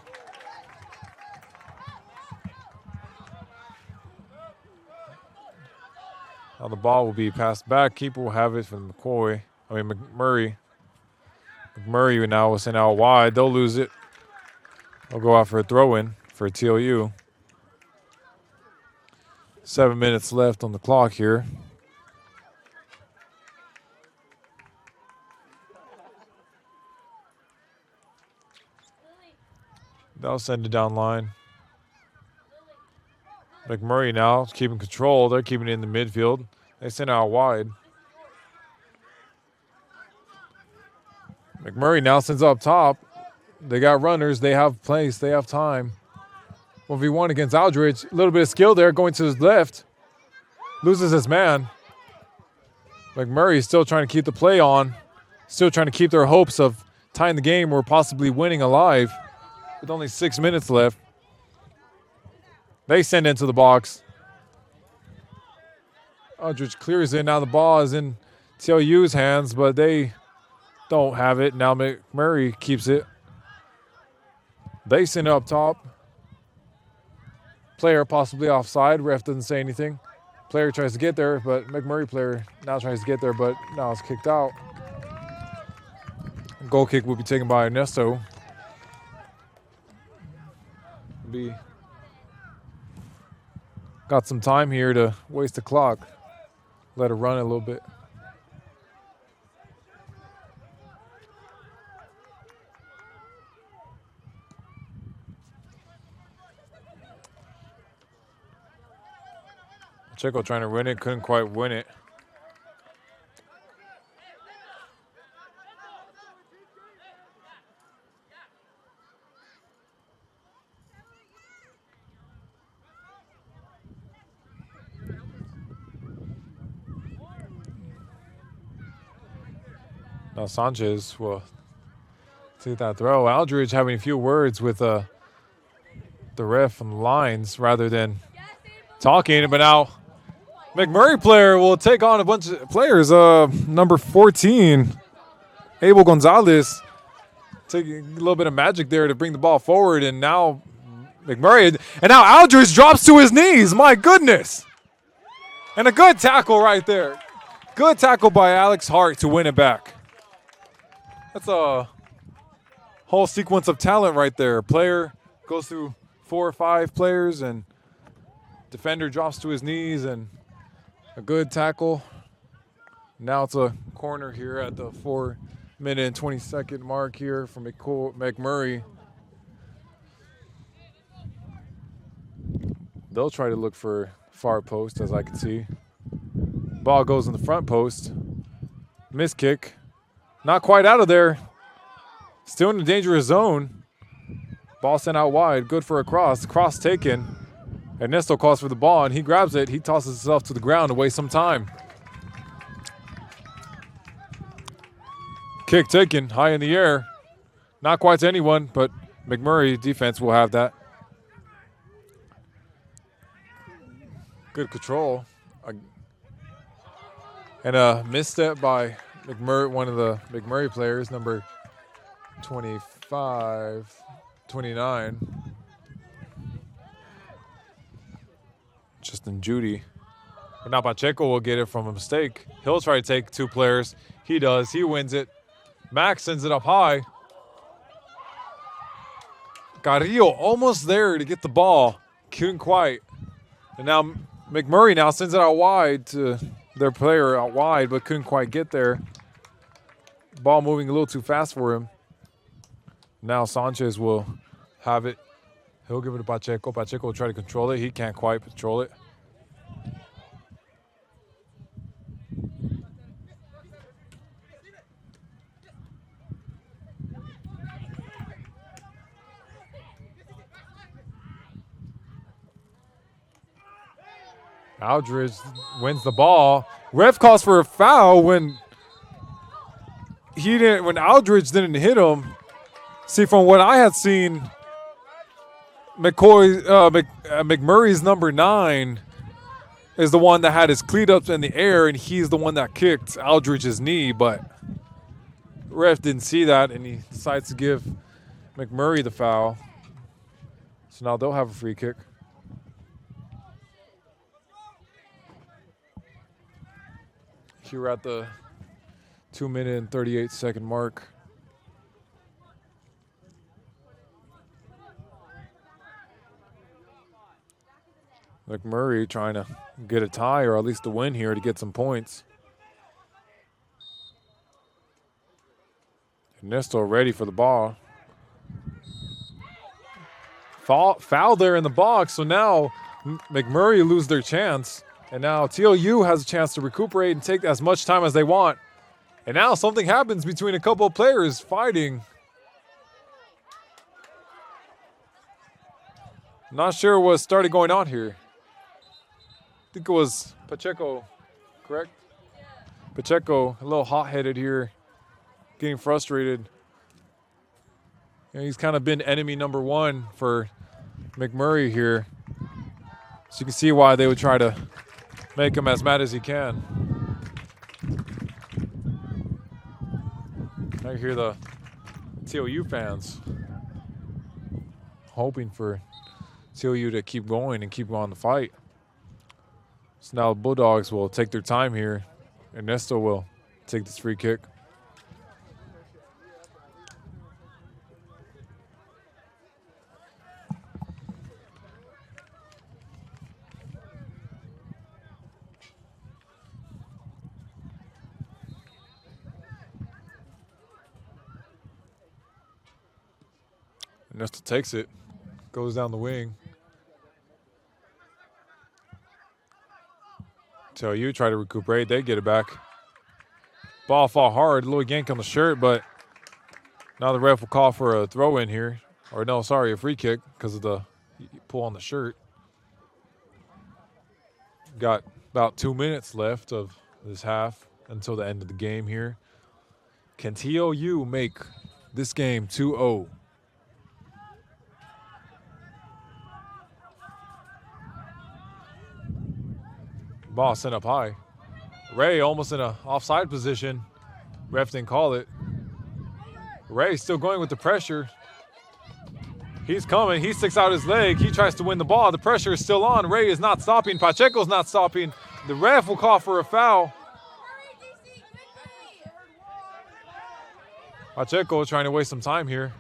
Now the ball will be passed back. Keeper will have it from McMurray. McMurray now will send out wide. They'll lose it. They'll go out for a throw-in for TLU. 7 minutes left on the clock here. They'll send it down line. McMurray now keeping control. They're keeping it in the midfield. They send it out wide. McMurray now sends up top. They got runners. They have place. They have time. 1v1 against Aldridge. A little bit of skill there going to his left. Loses his man. McMurray is still trying to keep the play on. Still trying to keep their hopes of tying the game or possibly winning alive with only 6 minutes left. They send into the box. Aldridge clears it. Now the ball is in TLU's hands, but they don't have it. Now McMurray keeps it. They send it up top. Player possibly offside. Ref doesn't say anything. Player tries to get there, but McMurray player now tries to get there, but now it's kicked out. Goal kick will be taken by Ernesto. Got some time here to waste the clock. Let it run a little bit. Pacheco trying to win it, couldn't quite win it. Now Sanchez will take that throw. Aldridge having a few words with the ref on the lines rather than talking. But now McMurray player will take on a bunch of players. Number 14, Abel Gonzalez, taking a little bit of magic there to bring the ball forward. And now McMurray, and now Aldridge drops to his knees. My goodness. And a good tackle right there. Good tackle by Alex Hart to win it back. That's a whole sequence of talent right there. Player goes through 4 or 5 players, and defender drops to his knees, and a good tackle. Now it's a corner here at the 4-minute and 20-second mark here from McMurray. They'll try to look for far post, as I can see. Ball goes in the front post. Miss kick. Not quite out of there. Still in the dangerous zone. Ball sent out wide, good for a cross. Cross taken. Ernesto calls for the ball, and he grabs it. He tosses himself to the ground to waste some time. Kick taken, high in the air. Not quite to anyone, but McMurray defense will have that. Good control. And a misstep by McMurray, one of the McMurray players, number 25, 29. Justin Judy. But now Pacheco will get it from a mistake. He'll try to take 2 players. He does. He wins it. Max sends it up high. Carrillo almost there to get the ball. Couldn't quite. And now McMurray now sends it out wide to their player out wide, but couldn't quite get there. Ball moving a little too fast for him. Now Sanchez will have it. He'll give it to Pacheco. Pacheco will try to control it. He can't quite control it. Aldridge wins the ball. Ref calls for a foul when Aldridge didn't hit him. See, from what I had seen, McMurray's number 9 is the one that had his cleat up in the air, and he's the one that kicked Aldridge's knee, but ref didn't see that, and he decides to give McMurray the foul. So now they'll have a free kick. Here we're at the 2-minute and 38-second mark. McMurray trying to get a tie or at least a win here to get some points. Ernesto ready for the ball. Foul there in the box, so now McMurray lose their chance. And now TLU has a chance to recuperate and take as much time as they want. And now something happens between a couple of players fighting. Not sure what started going on here. I think it was Pacheco, correct? Pacheco, a little hot-headed here, getting frustrated. He's kind of been enemy number 1 for McMurray here. So you can see why they would try to make him as mad as he can. I hear the TLU fans hoping for TLU to keep going and keep on the fight. So now the Bulldogs will take their time here. Ernesto will take this free kick. Ernesto takes it, goes down the wing. TLU try to recuperate, they get it back. Ball fall hard, a little yank on the shirt, but now the ref will call for a throw in here. Or no, sorry, a free kick because of the pull on the shirt. Got about 2 minutes left of this half until the end of the game here. Can TLU make this game 2-0? Ball sent up high. Ray almost in an offside position. Ref didn't call it. Ray still going with the pressure. He's coming. He sticks out his leg. He tries to win the ball. The pressure is still on. Ray is not stopping. Pacheco's not stopping. The ref will call for a foul. Pacheco trying to waste some time here.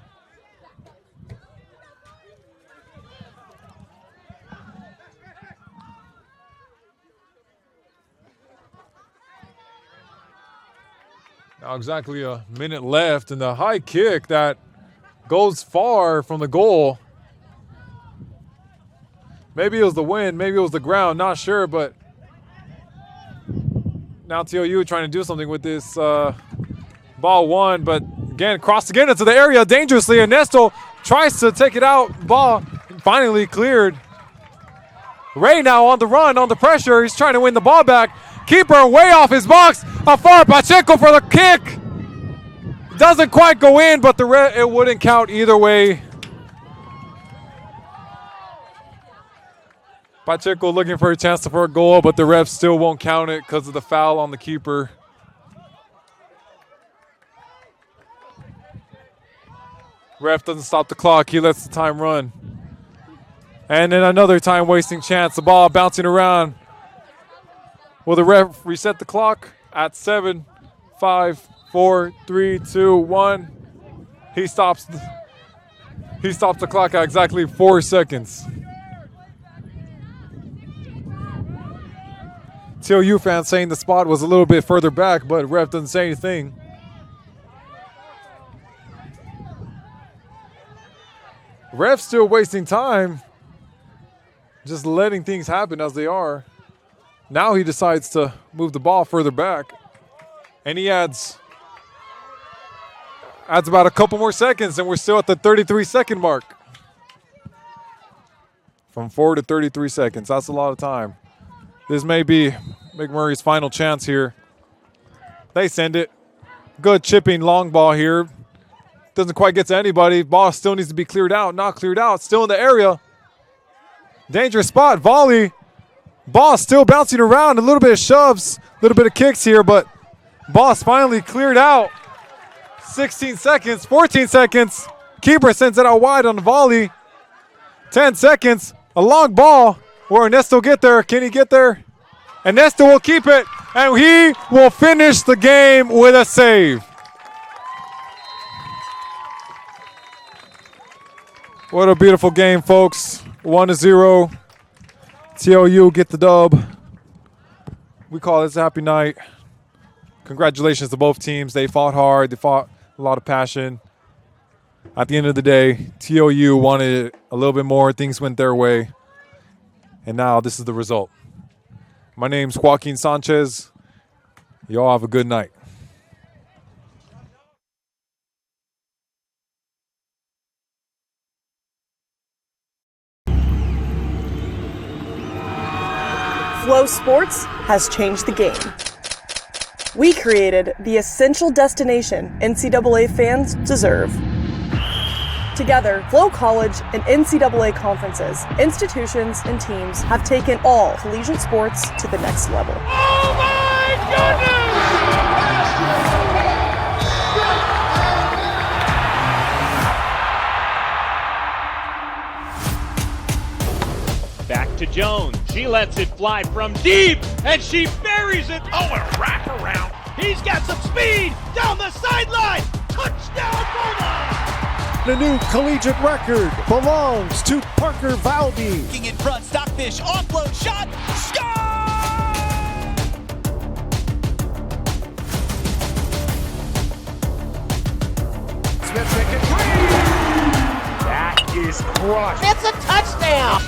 Now exactly a minute left, and the high kick that goes far from the goal. Maybe it was the wind, maybe it was the ground, not sure, but now TLU trying to do something with this ball one, but again, crossed again into the area dangerously. Ernesto tries to take it out. Ball finally cleared. Ray now on the run, on the pressure. He's trying to win the ball back. Keeper way off his box. Afar Pacheco for the kick. Doesn't quite go in, but it wouldn't count either way. Pacheco looking for a chance for a goal, but the refs still won't count it because of the foul on the keeper. Ref doesn't stop the clock. He lets the time run. And then another time-wasting chance. The ball bouncing around. Will the ref reset the clock at 7, 5, 4, 3, 2, 1? He stops the clock at exactly 4 seconds. TLU fans saying the spot was a little bit further back, but ref doesn't say anything. Ref still wasting time, just letting things happen as they are. Now he decides to move the ball further back, and he adds about a couple more seconds, and we're still at the 33-second mark. From 4 to 33 seconds, that's a lot of time. This may be McMurray's final chance here. They send it. Good chipping long ball here. Doesn't quite get to anybody. Ball still needs to be cleared out. Not cleared out. Still in the area. Dangerous spot. Volley. Ball still bouncing around. A little bit of shoves. A little bit of kicks here, but ball's finally cleared out. 16 seconds. 14 seconds. Keeper sends it out wide on the volley. 10 seconds. A long ball. Will Ernesto get there? Can he get there? Ernesto will keep it, and he will finish the game with a save. What a beautiful game, folks. 1-0. TLU get the dub. We call this a happy night. Congratulations to both teams. They fought hard. They fought a lot of passion. At the end of the day, TLU wanted a little bit more. Things went their way. And now this is the result. My name's Joaquin Sanchez. Y'all have a good night.
Flow Sports has changed the game. We created the essential destination NCAA fans deserve. Together, Flow College and NCAA conferences, institutions, and teams have taken all collegiate sports to the next level.
Oh my goodness! Back to Jones. She lets it fly from deep, and she buries it. Oh, a wraparound. He's got some speed down the sideline. Touchdown, Bulldogs!
The new collegiate record belongs to Parker Valby.
In front, Stockfish, offload shot, score!
Smith making three. That is crushed.
It's a touchdown!